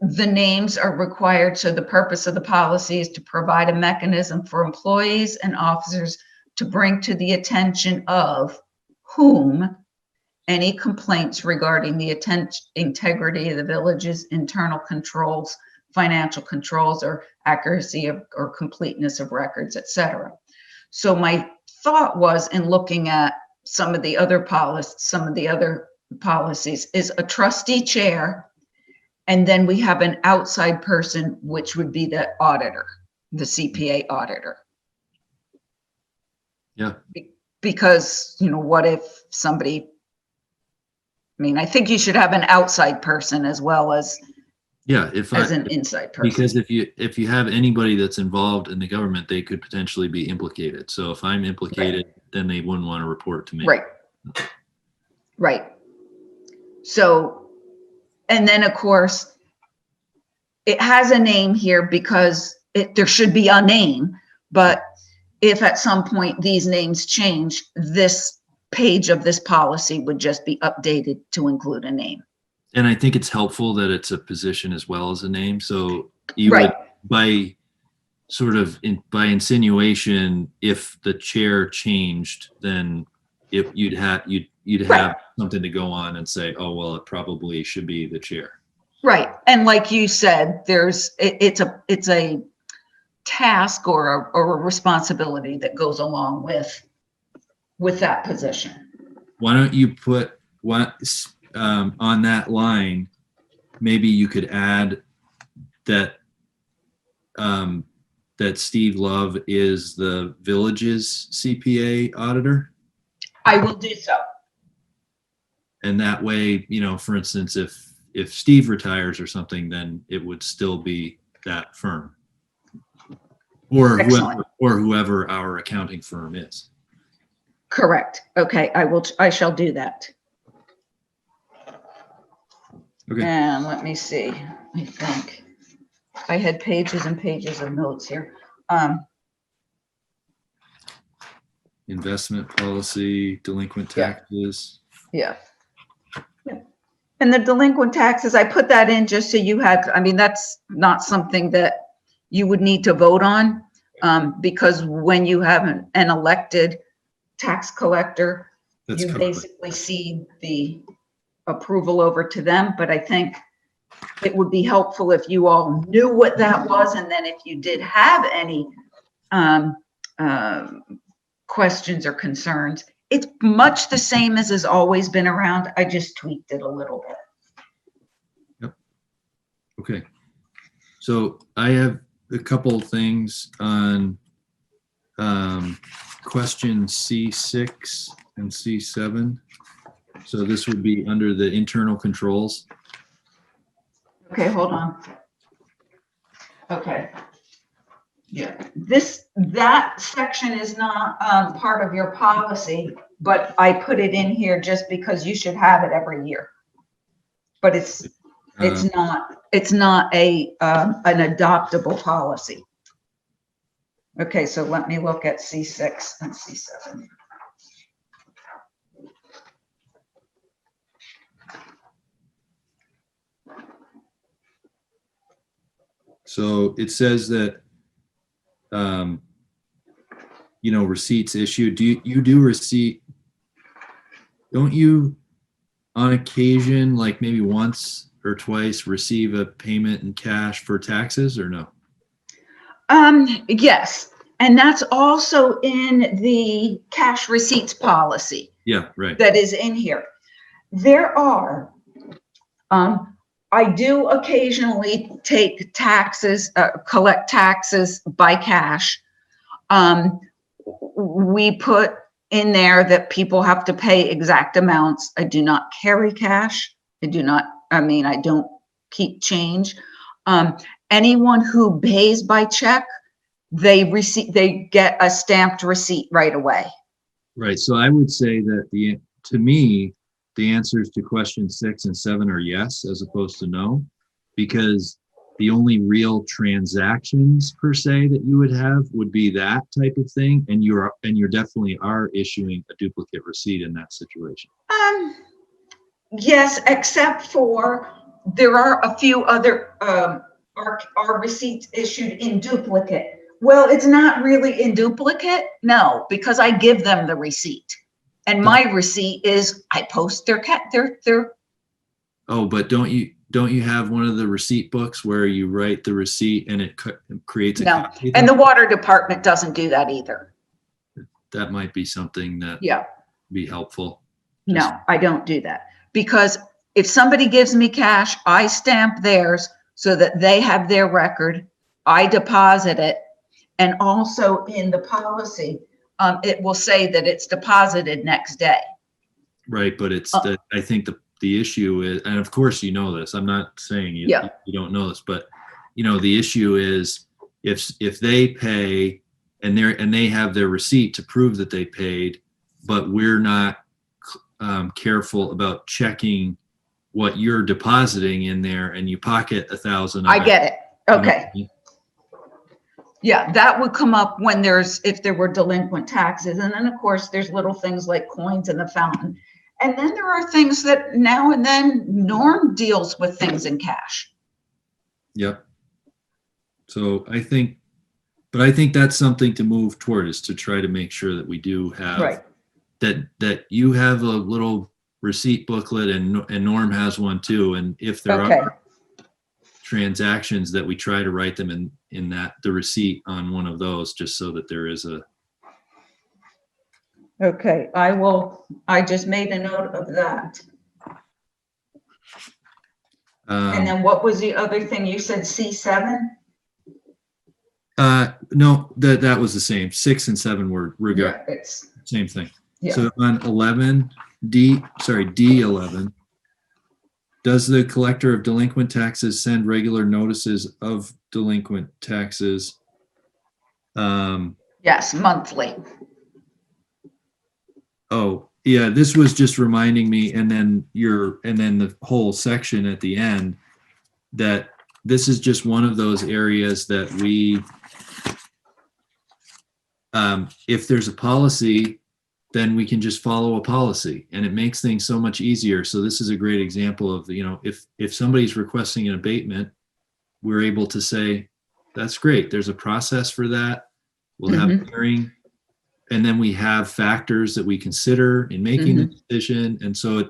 F: the names are required. So the purpose of the policy is to provide a mechanism for employees and officers to bring to the attention of whom any complaints regarding the integrity of the village's internal controls, financial controls, or accuracy of, or completeness of records, etc. So my thought was, in looking at some of the other policies, is a trustee chair, and then we have an outside person, which would be the auditor, the CPA auditor.
A: Yeah.
F: Because, what if somebody, I think you should have an outside person as well as an inside person.
A: Because if you have anybody that's involved in the government, they could potentially be implicated. So if I'm implicated, then they wouldn't want to report to me.
F: Right. So And then, of course, it has a name here because there should be a name, but if at some point these names change, this page of this policy would just be updated to include a name.
A: And I think it's helpful that it's a position as well as a name. So you
F: Right.
A: would, by sort of by insinuation, if the chair changed, then if you'd have
F: Right.
A: something to go on and say, oh, well, it probably should be the chair.
F: Right. And like you said, it's a task or a responsibility that goes along with that position.
A: Why don't you put on that line, maybe you could add that that Steve Love is the village's CPA auditor.
F: I will do so.
A: And that way, for instance, if Steve retires or something, then it would still be that firm. Or
F: Excellent.
A: whoever our accounting firm is.
F: Correct. Okay, I shall do that.
A: Okay.
F: And let me see, I think I had pages and pages of notes here.
A: Investment policy, delinquent
F: Yeah.
A: taxes.
F: Yeah. And the delinquent taxes, I put that in just so you had, that's not something that you would need to vote on, because when you have an elected tax collector,
A: That's
F: you
A: covered.
F: basically cede the approval over to them. But I think it would be helpful if you all knew what that was, and then if you did have any questions or concerns, it's much the same as has always been around. I just tweaked it a little bit.
A: Okay. So I have a couple things on question C6 and C7. So this would be under the internal controls.
F: Okay, hold on. Okay. Yeah, that section is not part of your policy, but I put it in here just because you should have it every year. But it's not a an adoptable policy. Okay, so let me look at C6 and C7.
A: So it says that, receipts issued. Do you do receipt? Don't you, on occasion, like maybe once or twice, receive a payment in cash for taxes or no?
F: Yes, and that's also in the cash receipts policy.
A: Yeah, right.
F: That is in here. There are, I do occasionally take taxes, collect taxes by cash. We put in there that people have to pay exact amounts. I do not carry cash. I don't keep change. Anyone who pays by check, they get a stamped receipt right away.
A: Right. So I would say that to me, the answers to question 6 and 7 are yes, as opposed to no, because the only real transactions per se that you would have would be that type of thing. And you're definitely are issuing a duplicate receipt in that situation.
F: Yes, except for there are a few other, our receipts issued in duplicate. Well, it's not really in duplicate, no, because I give them the receipt. And my receipt is, I post their.
A: Oh, but don't you have one of the receipt books where you write the receipt and it creates a
F: No,
A: copy?
F: and the water department doesn't do that either.
A: That might be something that
F: Yeah,
A: be helpful.
F: no, I don't do that. Because if somebody gives me cash, I stamp theirs so that they have their record. I deposit it. And also in the policy, it will say that it's deposited next day.
A: Right, but I think the issue is, and of course you know this, I'm not saying you don't know this, but the issue is if they pay and they have their receipt to prove that they paid, but we're not careful about checking what you're depositing in there and you pocket 1,000.
F: I get it.
A: you know,
F: Okay. Yeah, that would come up when if there were delinquent taxes. And then of course, there's little things like coins in the fountain. And then there are things that now and then Norm deals with things in cash.
A: Yep. So I think that's something to move toward, is to try to make sure that we do have
F: Right.
A: that you have a little receipt booklet and Norm has one too. And if there
F: Okay.
A: are transactions, that we try to write them in that the receipt on one of those, just so that there is a.
F: Okay, I just made a note of that. And then what was the other thing? You said C7?
A: No, that was the same. 6 and 7 were
F: Yeah, it's,
A: same thing.
F: yeah.
A: So on D11, does the collector of delinquent taxes send regular notices of delinquent taxes?
F: Yes, monthly.
A: Oh, yeah, this was just reminding me, and then the whole section at the end, that this is just one of those areas that we, if there's a policy, then we can just follow a policy, and it makes things so much easier. So this is a great example of, if somebody's requesting an abatement, we're able to say, that's great. There's a process for that. We'll have a hearing, and then we have factors that we consider in making the decision. And so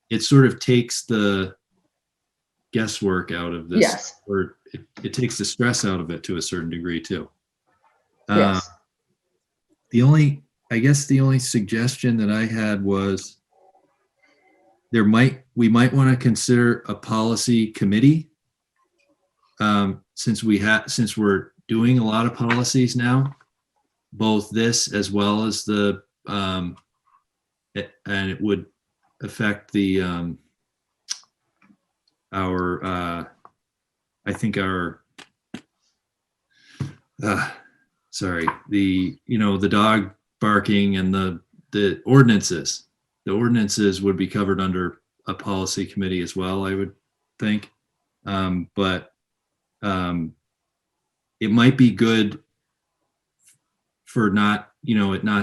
A: it sort of takes the guesswork out of this,
F: Yes.
A: or it takes the stress out of it to a certain degree too.
F: Yes.
A: The only suggestion that I had was we might want to consider a policy committee. Since we're doing a lot of policies now, both this as well as and it would affect the the dog barking and the ordinances. The ordinances would be covered under a policy committee as well, I would think. But it might be good for it not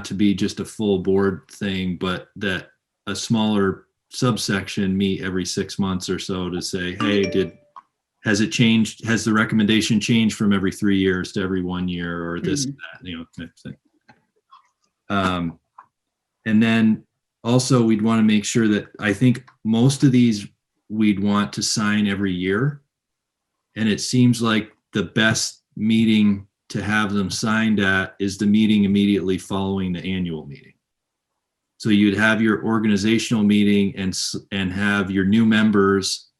A: to be just a full board thing, but that a smaller subsection meet every 6 months or so to say, hey, has it changed? Has the recommendation changed from every 3 years to every 1 year, or this, and that, type of thing. And then also we'd want to make sure that, I think most of these we'd want to sign every year. And it seems like the best meeting to have them signed at is the meeting immediately following the annual meeting. So you'd have your organizational meeting and have your new members,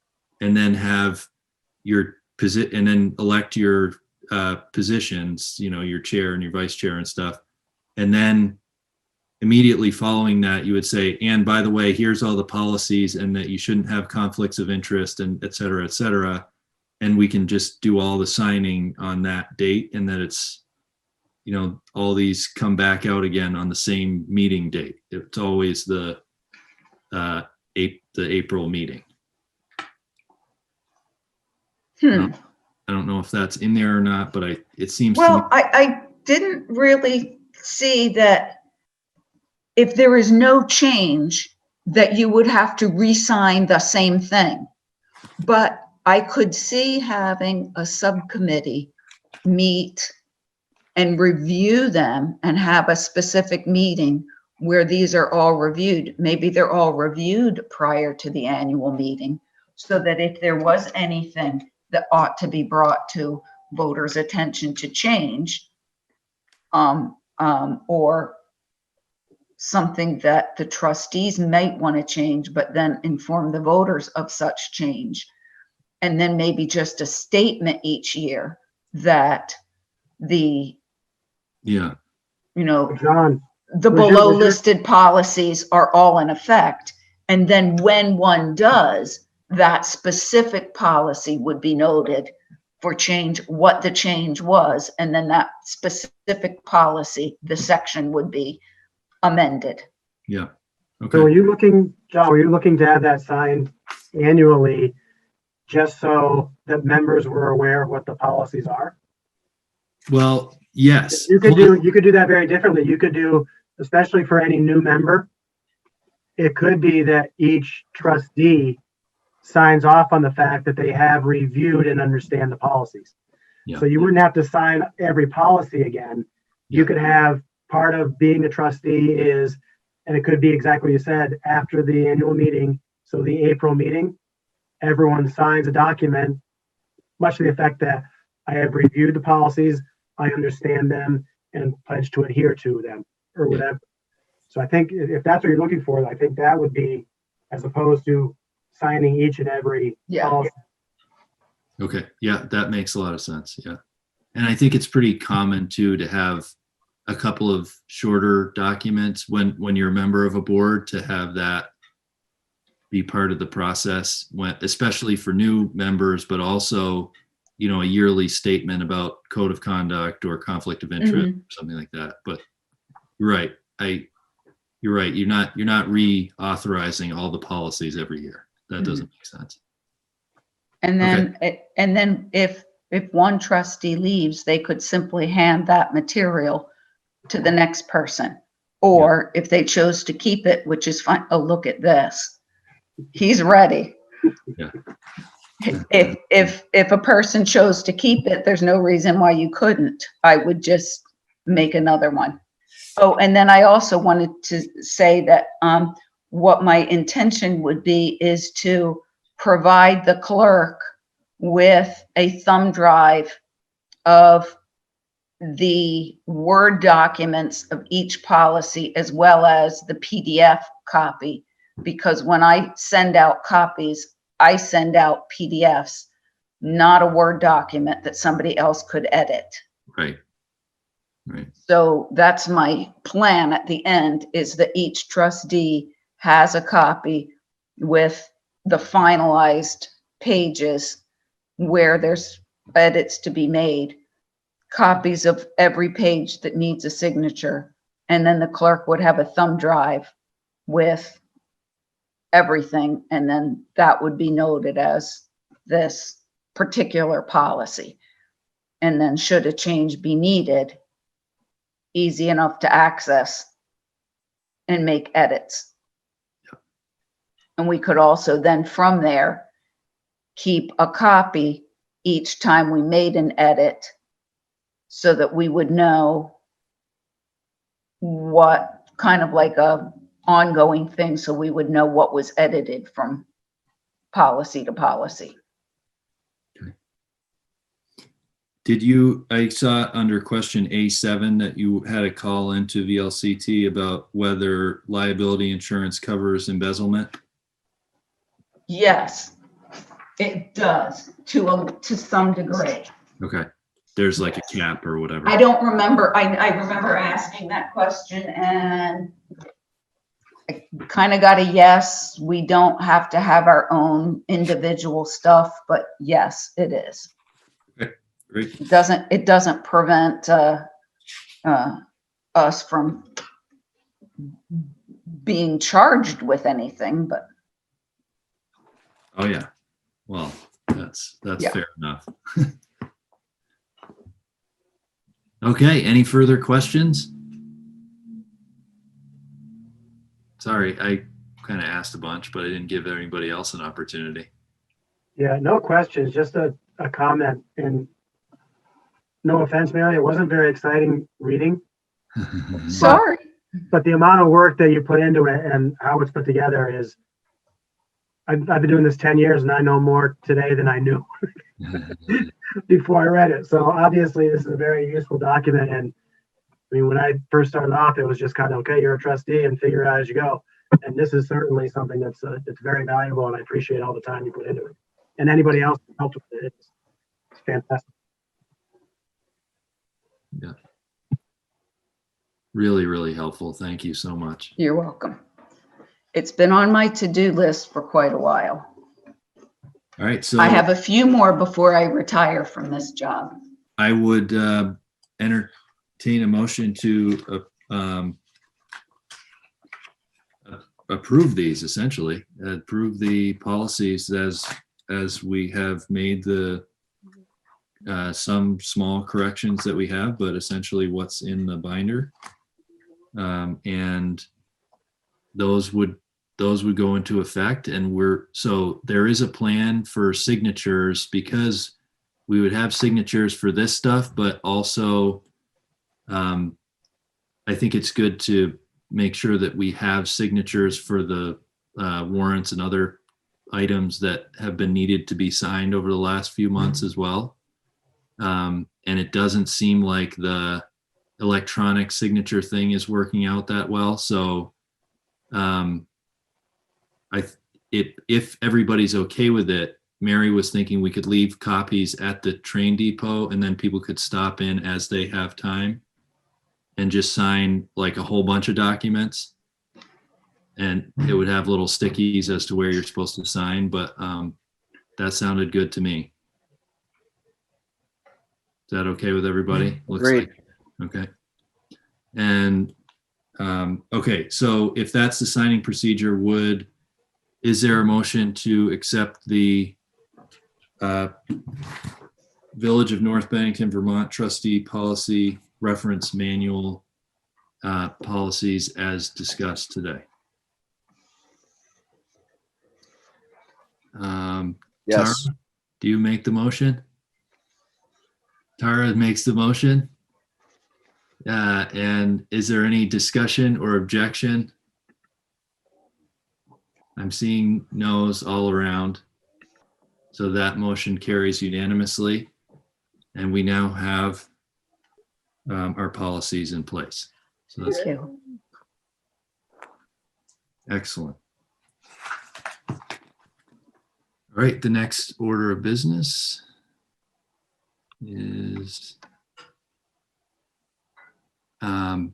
A: and then have your and then elect your positions, your chair and your vice chair and stuff. And then immediately following that, you would say, and by the way, here's all the policies, and that you shouldn't have conflicts of interest, and et cetera, et cetera. And we can just do all the signing on that date, and that it's, all these come back out again on the same meeting date. It's always the April meeting. I don't know if that's in there or not, but it seems.
F: Well, I didn't really see that if there is no change, that you would have to re-sign the same thing. But I could see having a subcommittee meet and review them and have a specific meeting where these are all reviewed. Maybe they're all reviewed prior to the annual meeting, so that if there was anything that ought to be brought to voters' attention to change, or something that the trustees might want to change, but then inform the voters of such change. And then maybe just a statement each year that
B: John,
F: the below listed policies are all in effect. And then when one does, that specific policy would be noted for change, what the change was. And then that specific policy, the section would be amended.
A: Yeah.
B: so
A: Okay.
B: were you looking, John, were you looking to have that signed annually, just so that members were aware of what the policies are?
A: Well, yes.
B: You could do that very differently. You could do, especially for any new member, it could be that each trustee signs off on the fact that they have reviewed and understand the policies.
A: Yeah.
B: So you wouldn't have to sign every policy again. You
A: Yeah.
B: could have part of being a trustee is, and it could be exactly what you said, after the annual meeting, so the April meeting, everyone signs a document, much to the effect that I have reviewed the policies, I understand them, and pledge to adhere to them, or
A: Yeah.
B: whatever. So I think if that's what you're looking for, I think that would be, as opposed to signing each and every
F: Yeah.
B: policy.
A: Okay, yeah, that makes a lot of sense, yeah. And I think it's pretty common too to have a couple of shorter documents when you're a member of a board, to have that be part of the process, when, especially for new members, but also, you know, a yearly statement about code of conduct or conflict of interest, or something like that. But you're right, you're right, you're not reauthorizing all the policies every year. That doesn't make sense.
F: And then if one trustee leaves, they could simply hand that material to the next person. Or if they chose to keep it, which is fine, oh, look at this. He's ready.
A: Yeah.
F: If a person chose to keep it, there's no reason why you couldn't. I would just make another one. Oh, and then I also wanted to say that what my intention would be is to provide the clerk with a thumb drive of the Word documents of each policy, as well as the PDF copy, because when I send out copies, I send out PDFs, not a Word document that somebody else could edit.
A: Right. Right.
F: So that's my plan at the end, is that each trustee has a copy with the finalized pages where there's edits to be made, copies of every page that needs a signature, and then the clerk would have a thumb drive with everything, and then that would be noted as this particular policy. And then should a change be needed, easy enough to access and make edits. And we could also then from there keep a copy each time we made an edit, so that we would know what kind of like a ongoing thing, so we would know what was edited from policy to policy.
A: Did you, I saw under question A7 that you had a call into VLCT about whether liability insurance covers embezzlement?
F: Yes, it does to some degree.
A: Okay, there's like a cap or whatever.
F: I don't remember, I remember asking that question and I kind of got a yes. We don't have to have our own individual stuff, but yes, it is.
A: Okay, great.
F: It doesn't prevent us from being charged with anything, but
A: Oh yeah, well, that's
F: Yeah.
A: fair enough. Okay, any further questions? Sorry, I kind of asked a bunch, but I didn't give anybody else an opportunity.
B: Yeah, no questions, just a comment. And no offense, Mary, it wasn't very exciting reading,
F: sorry.
B: but the amount of work that you put into it and how it's put together is, I've been doing this 10 years and I know more today than I knew before I read it. So obviously this is a very useful document. And I mean, when I first started off, it was just kind of, okay, you're a trustee and figure it out as you go. And this is certainly something that's very valuable, and I appreciate all the time you put into it. And anybody else who helped with it, it's fantastic.
A: Yeah. Really, really helpful. Thank you so much.
F: You're welcome. It's been on my to-do list for quite a while.
A: All right, so
F: I have a few more before I retire from this job.
A: I would entertain a motion to approve these essentially, approve the policies as we have made the some small corrections that we have, but essentially what's in the binder. And those would go into effect, and so there is a plan for signatures, because we would have signatures for this stuff, but also I think it's good to make sure that we have signatures for the warrants and other items that have been needed to be signed over the last few months as well. And it doesn't seem like the electronic signature thing is working out that well. So if everybody's okay with it, Mary was thinking we could leave copies at the train depot, and then people could stop in as they have time and just sign like a whole bunch of documents. And it would have little stickies as to where you're supposed to sign, but that sounded good to me. Is that okay with everybody?
E: Great.
A: Okay. And okay, so if that's the signing procedure, is there a motion to accept the Village of North Bennington, Vermont Trustee Policy Reference Manual policies as discussed today?
E: Yes.
A: Tara, do you make the motion? Tara makes the motion. And is there any discussion or objection? I'm seeing no's all around. So that motion carries unanimously. And we now have our policies in place. So that's
F: Thank you.
A: excellent. All right, the next order of business is I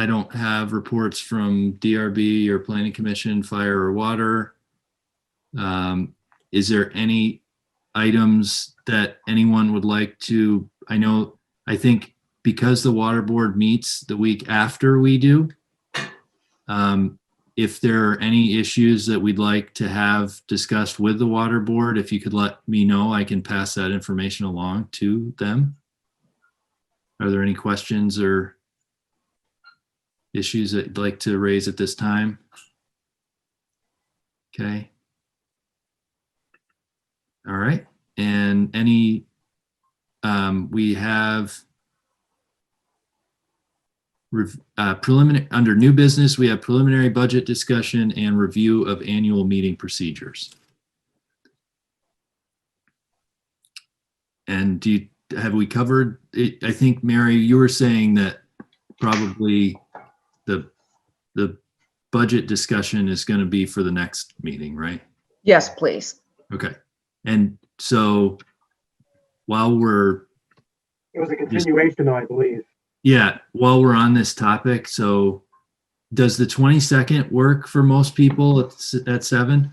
A: don't have reports from DRB or Planning Commission, Fire or Water. Is there any items that anyone would like to, I think because the Water Board meets the week after we do, if there are any issues that we'd like to have discussed with the Water Board, if you could let me know, I can pass that information along to them. Are there any questions or issues that you'd like to raise at this time? Okay. All right. And we have preliminary, under new business, we have preliminary budget discussion and review of annual meeting procedures. And have we covered it? I think, Mary, you were saying that probably the budget discussion is going to be for the next meeting, right?
F: Yes, please.
A: Okay. And so while we're,
B: It was a continuation, though, I believe.
A: yeah, while we're on this topic, so does the 22nd work for most people at 7?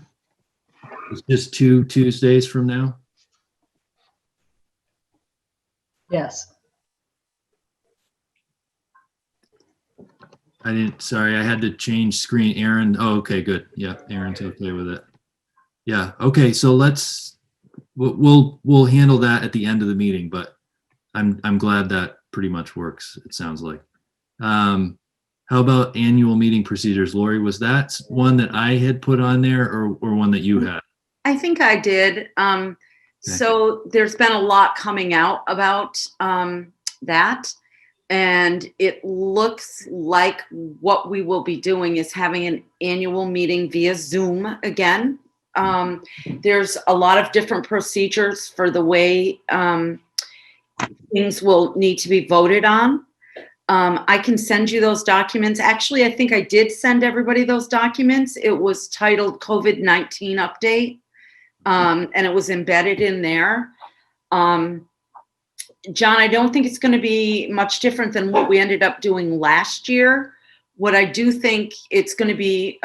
A: It's just 2 Tuesdays from now.
F: Yes.
A: Sorry, I had to change screen. Aaron, oh, okay, good. Yeah, Aaron's okay with it. Yeah, okay, so we'll handle that at the end of the meeting, but I'm glad that pretty much works, it sounds like. How about annual meeting procedures? Lori, was that one that I had put on there or one that you had?
H: I think I did. So there's been a lot coming out about that. And it looks like what we will be doing is having an annual meeting via Zoom again. There's a lot of different procedures for the way things will need to be voted on. I can send you those documents. Actually, I think I did send everybody those documents. It was titled COVID-19 update, and it was embedded in there. John, I don't think it's going to be much different than what we ended up doing last year. What I do think it's going to be,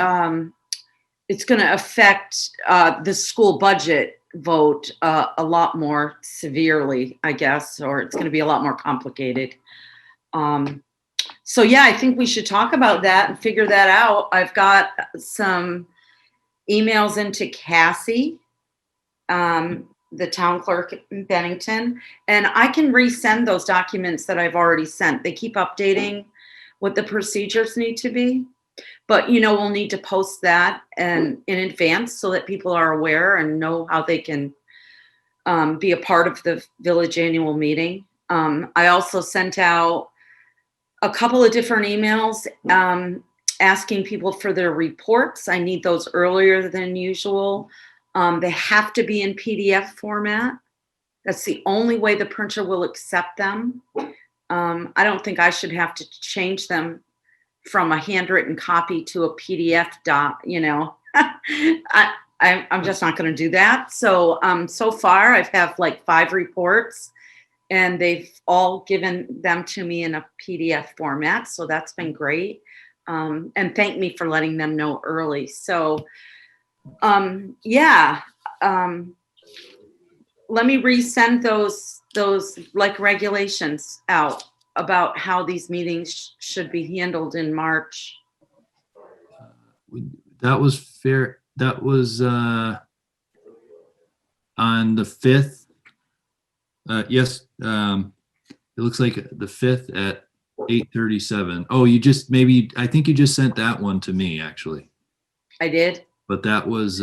H: it's going to affect the school budget vote a lot more severely, I guess, or it's going to be a lot more complicated. So yeah, I think we should talk about that and figure that out. I've got some emails into Cassie, the town clerk in Bennington, and I can resend those documents that I've already sent. They keep updating what the procedures need to be, but we'll need to post that and in advance so that people are aware and know how they can be a part of the village annual meeting. I also sent out a couple of different emails asking people for their reports. I need those earlier than usual. They have to be in PDF format. That's the only way the printer will accept them. I don't think I should have to change them from a handwritten copy to a PDF I'm just not going to do that. So, so far I have like 5 reports and they've all given them to me in a PDF format. So that's been great. And thank me for letting them know early. So, yeah. Let me resend those like regulations out about how these meetings should be handled in March.
A: That was fair. That was on the 5th. Yes, it looks like the 5th at 8:37. Oh, I think you just sent that one to me, actually.
H: I did.
A: But that was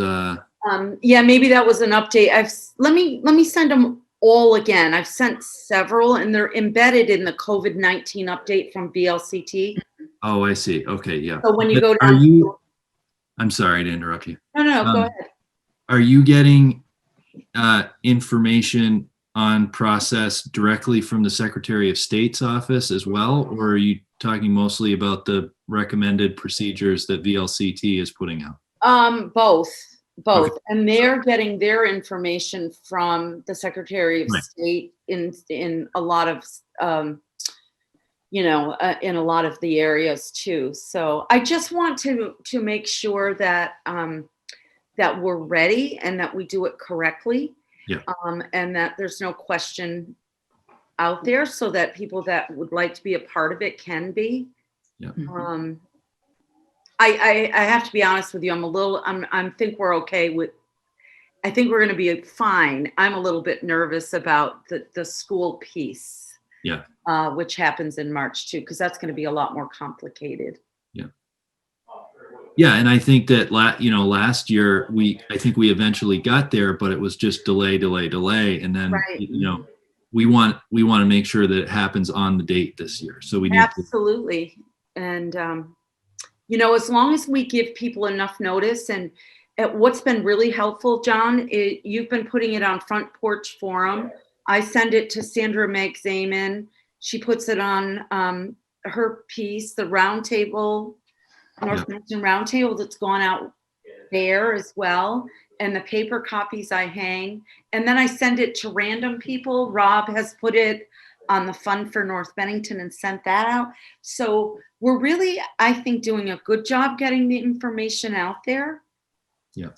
H: Yeah, maybe that was an update. Let me send them all again. I've sent several and they're embedded in the COVID-19 update from VLCT.
A: oh, I see. Okay, yeah.
H: So when you
A: But
H: go down,
A: I'm sorry to interrupt you.
H: no, go
A: Um,
H: ahead.
A: Are you getting information on process directly from the Secretary of State's office as well? Or are you talking mostly about the recommended procedures that VLCT is putting out?
H: Both.
A: Okay.
H: And they're getting their information from the Secretary of
A: Right.
H: State in a lot of in a lot of the areas too. So I just want to make sure that that we're ready and that we do it correctly.
A: Yeah.
H: And that there's no question out there so that people that would like to be a part of it can be.
A: Yeah.
H: I have to be honest with you. I think we're okay with, I think we're going to be fine. I'm a little bit nervous about the school piece.
A: Yeah.
H: Which happens in March too, because that's going to be a lot more complicated.
A: Yeah, and I think that last year I think we eventually got there, but it was just delay, and then
H: Right.
A: we want to make sure that it happens on the date this year. So we need
H: Absolutely. And as long as we give people enough notice, and what's been really helpful, John, you've been putting it on Front Porch Forum. I send it to Sandra Magzaman. She puts it on her piece, the roundtable, North Bennington Roundtable, that's gone out there as well. And the paper copies I hang. And then I send it to random people. Rob has put it on the Fund for North Bennington and sent that out. So we're really, I think, doing a good job getting the information out there.
A: Yeah.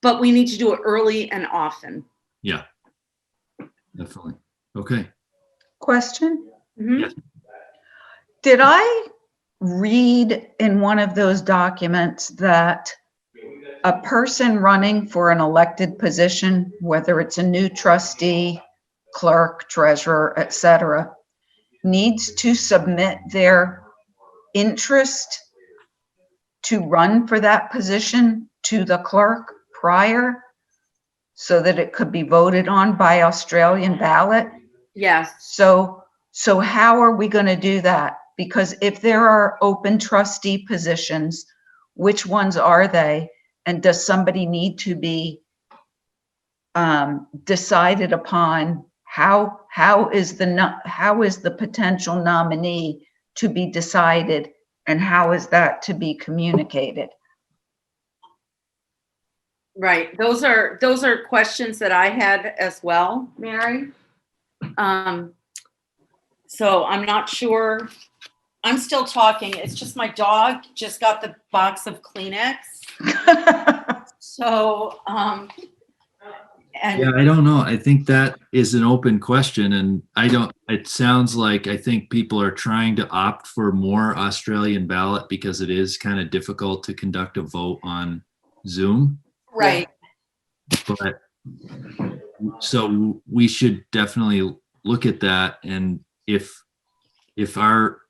H: But we need to do it early and often.
A: Yeah, definitely. Okay.
F: Question?
H: Mhm.
A: Yes.
F: Did I read in one of those documents that a person running for an elected position, whether it's a new trustee, clerk, treasurer, etc., needs to submit their interest to run for that position to the clerk prior so that it could be voted on by Australian ballot?
H: Yes.
F: So how are we going to do that? Because if there are open trustee positions, which ones are they? And does somebody need to be decided upon? How is the potential nominee to be decided, and how is that to be communicated?
H: Right. Those are questions that I had as well, Mary. So I'm not sure. I'm still talking. It's just my dog just got the box of Kleenex. So, And
A: Yeah, I don't know. I think that is an open question and it sounds like I think people are trying to opt for more Australian ballot because it is kind of difficult to conduct a vote on Zoom.
H: right,
A: But so we should definitely look at that. And if our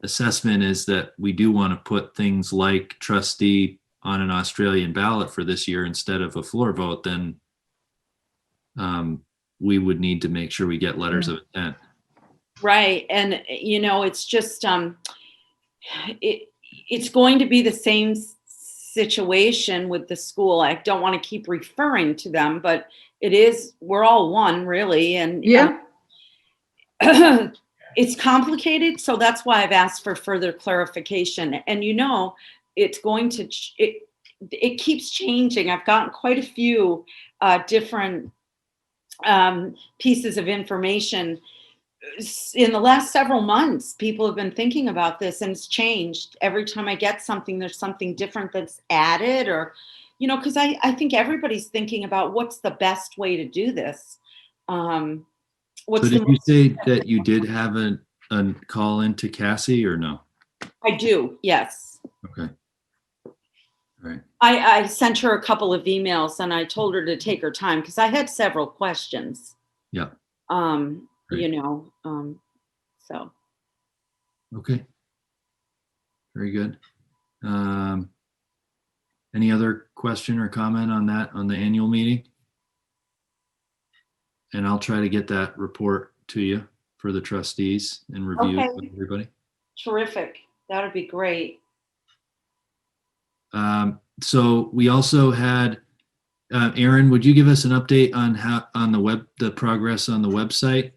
A: assessment is that we do want to put things like trustee on an Australian ballot for this year instead of a floor vote, then we would need to make sure we get letters of intent.
H: right. And it's just it's going to be the same situation with the school. I don't want to keep referring to them, but we're all one really. And
F: Yeah.
H: it's complicated. So that's why I've asked for further clarification. And it's going to, it keeps changing. I've gotten quite a few different pieces of information in the last several months. People have been thinking about this and it's changed. Every time I get something, there's something different that's added or, because I think everybody's thinking about what's the best way to do this.
A: So did you say that you did have a call into Cassie or no?
H: I do, yes.
A: Okay. All right.
H: I sent her a couple of emails and I told her to take her time because I had several questions.
A: Yeah.
H: Great. So.
A: Okay. Very good. Any other question or comment on that, on the annual meeting? And I'll try to get that report to you for the trustees and review it with everybody.
H: Terrific. That would be great.
A: So we also had, Aaron, would you give us an update on the progress on the website?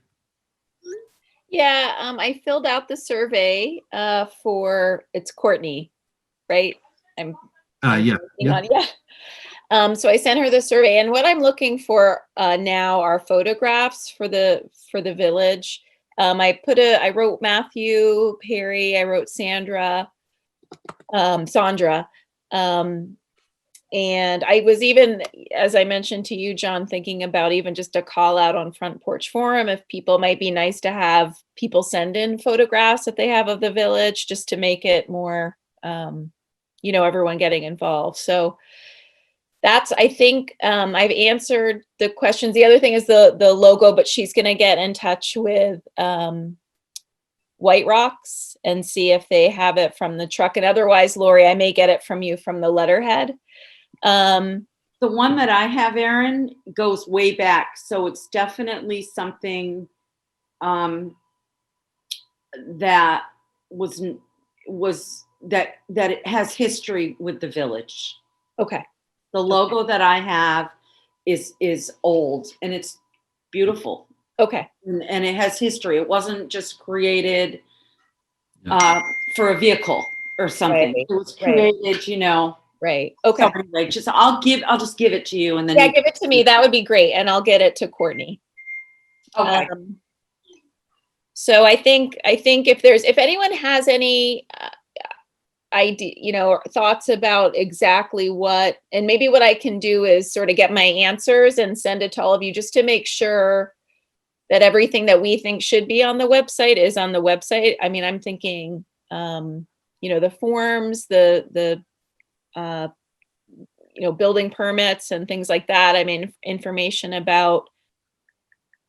C: Yeah, I filled out the survey it's Courtney, right?
A: Yeah.
C: So I sent her the survey, and what I'm looking for now are photographs for the village. I wrote Matthew, Perry, I wrote Sandra, and I was even, as I mentioned to you, John, thinking about even just a call out on Front Porch Forum, if people might be nice to have people send in photographs that they have of the village, just to make it more, everyone getting involved. So that's, I think, I've answered the questions. The other thing is the logo, but she's going to get in touch with White Rocks and see if they have it from the truck. And otherwise, Lori, I may get it from you from the letterhead.
H: The one that I have, Aaron, goes way back. So it's definitely something that that it has history with the village.
C: Okay.
H: The logo that I have is old and it's beautiful.
C: Okay.
H: And it has history. It wasn't just created for a vehicle or something.
C: Right.
H: It was created,
C: Right. Okay.
H: So anyway, I'll just give it to you and then
C: give it to me. That would be great. And I'll get it to Courtney.
H: Okay.
C: So I think if anyone has any idea, or thoughts about exactly and maybe what I can do is sort of get my answers and send it to all of you just to make sure that everything that we think should be on the website is on the website. I mean, I'm thinking, the forms, the building permits and things like that. I mean, information about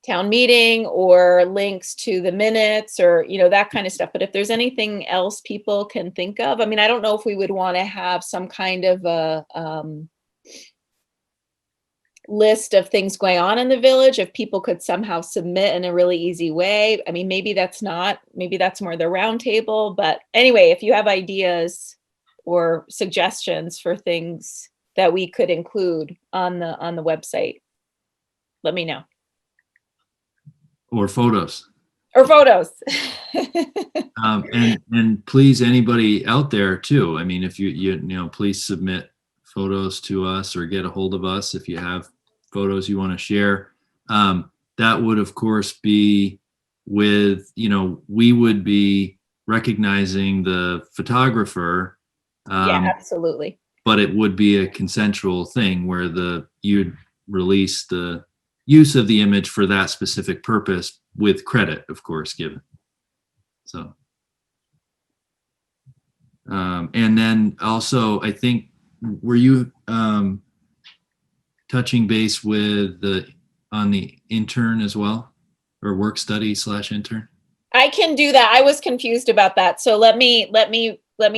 C: town meeting or links to the minutes or, that kind of stuff. But if there's anything else people can think of, I mean, I don't know if we would want to have some kind of a list of things going on in the village, if people could somehow submit in a really easy way. I mean, maybe that's more the round table, but anyway, if you have ideas or suggestions for things that we could include on the website, let me know.
A: Or photos. And please, anybody out there too. I mean, if you please submit photos to us or get a hold of us if you have photos you want to share. That would, of course, be with, we would be recognizing the photographer.
C: Yeah, absolutely.
A: But it would be a consensual thing where you'd release the use of the image for that specific purpose with credit, of course, given. So. And then also, I think, were you touching base with on the intern as well, or work study / intern?
C: I can do that. I was confused about that. So let me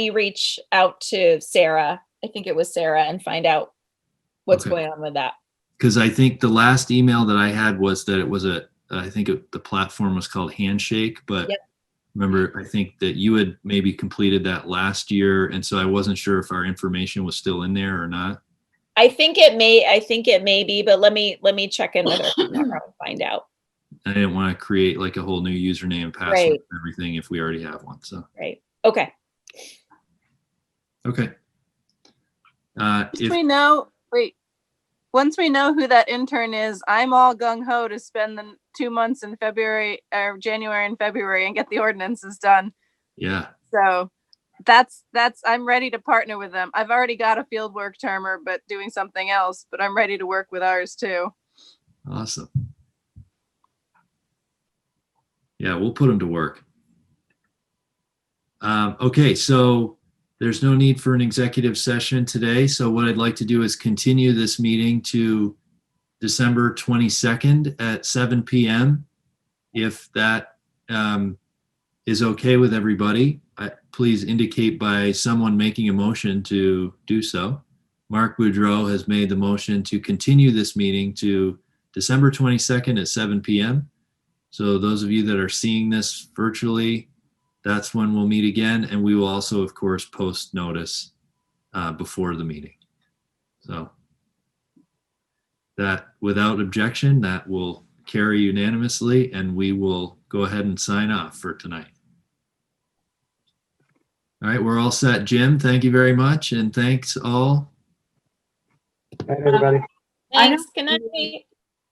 C: reach out to Sarah. I think it was Sarah, and find out what's
A: Okay.
C: going on with that.
A: Because I think the last email that I had was that it was the platform was called Handshake, but
C: Yep.
A: remember, I think that you had maybe completed that last year, and so I wasn't sure if our information was still in there or not.
C: I think it may be, but let me check in with her tomorrow and find out.
A: I didn't want to create like a whole new username and password
C: Right.
A: and everything if we already have one. So,
C: Right. Okay.
A: okay.
D: Once we know who that intern is, I'm all gung ho to spend the 2 months in February or January and February and get the ordinances done.
A: Yeah.
D: So I'm ready to partner with them. I've already got a field work termer, but doing something else, but I'm ready to work with ours too.
A: Awesome. Yeah, we'll put them to work. Okay, so there's no need for an executive session today. So what I'd like to do is continue this meeting to December 22nd at 7 p.m. If that is okay with everybody, please indicate by someone making a motion to do so. Mark Boudreau has made the motion to continue this meeting to December 22nd at 7 p.m. So those of you that are seeing this virtually, that's when we'll meet again. And we will also, of course, post notice before the meeting. So that, without objection, that will carry unanimously, and we will go ahead and sign off for tonight. All right, we're all set. Jim, thank you very much. And thanks all.
B: Right, everybody.
C: Thanks. Good night.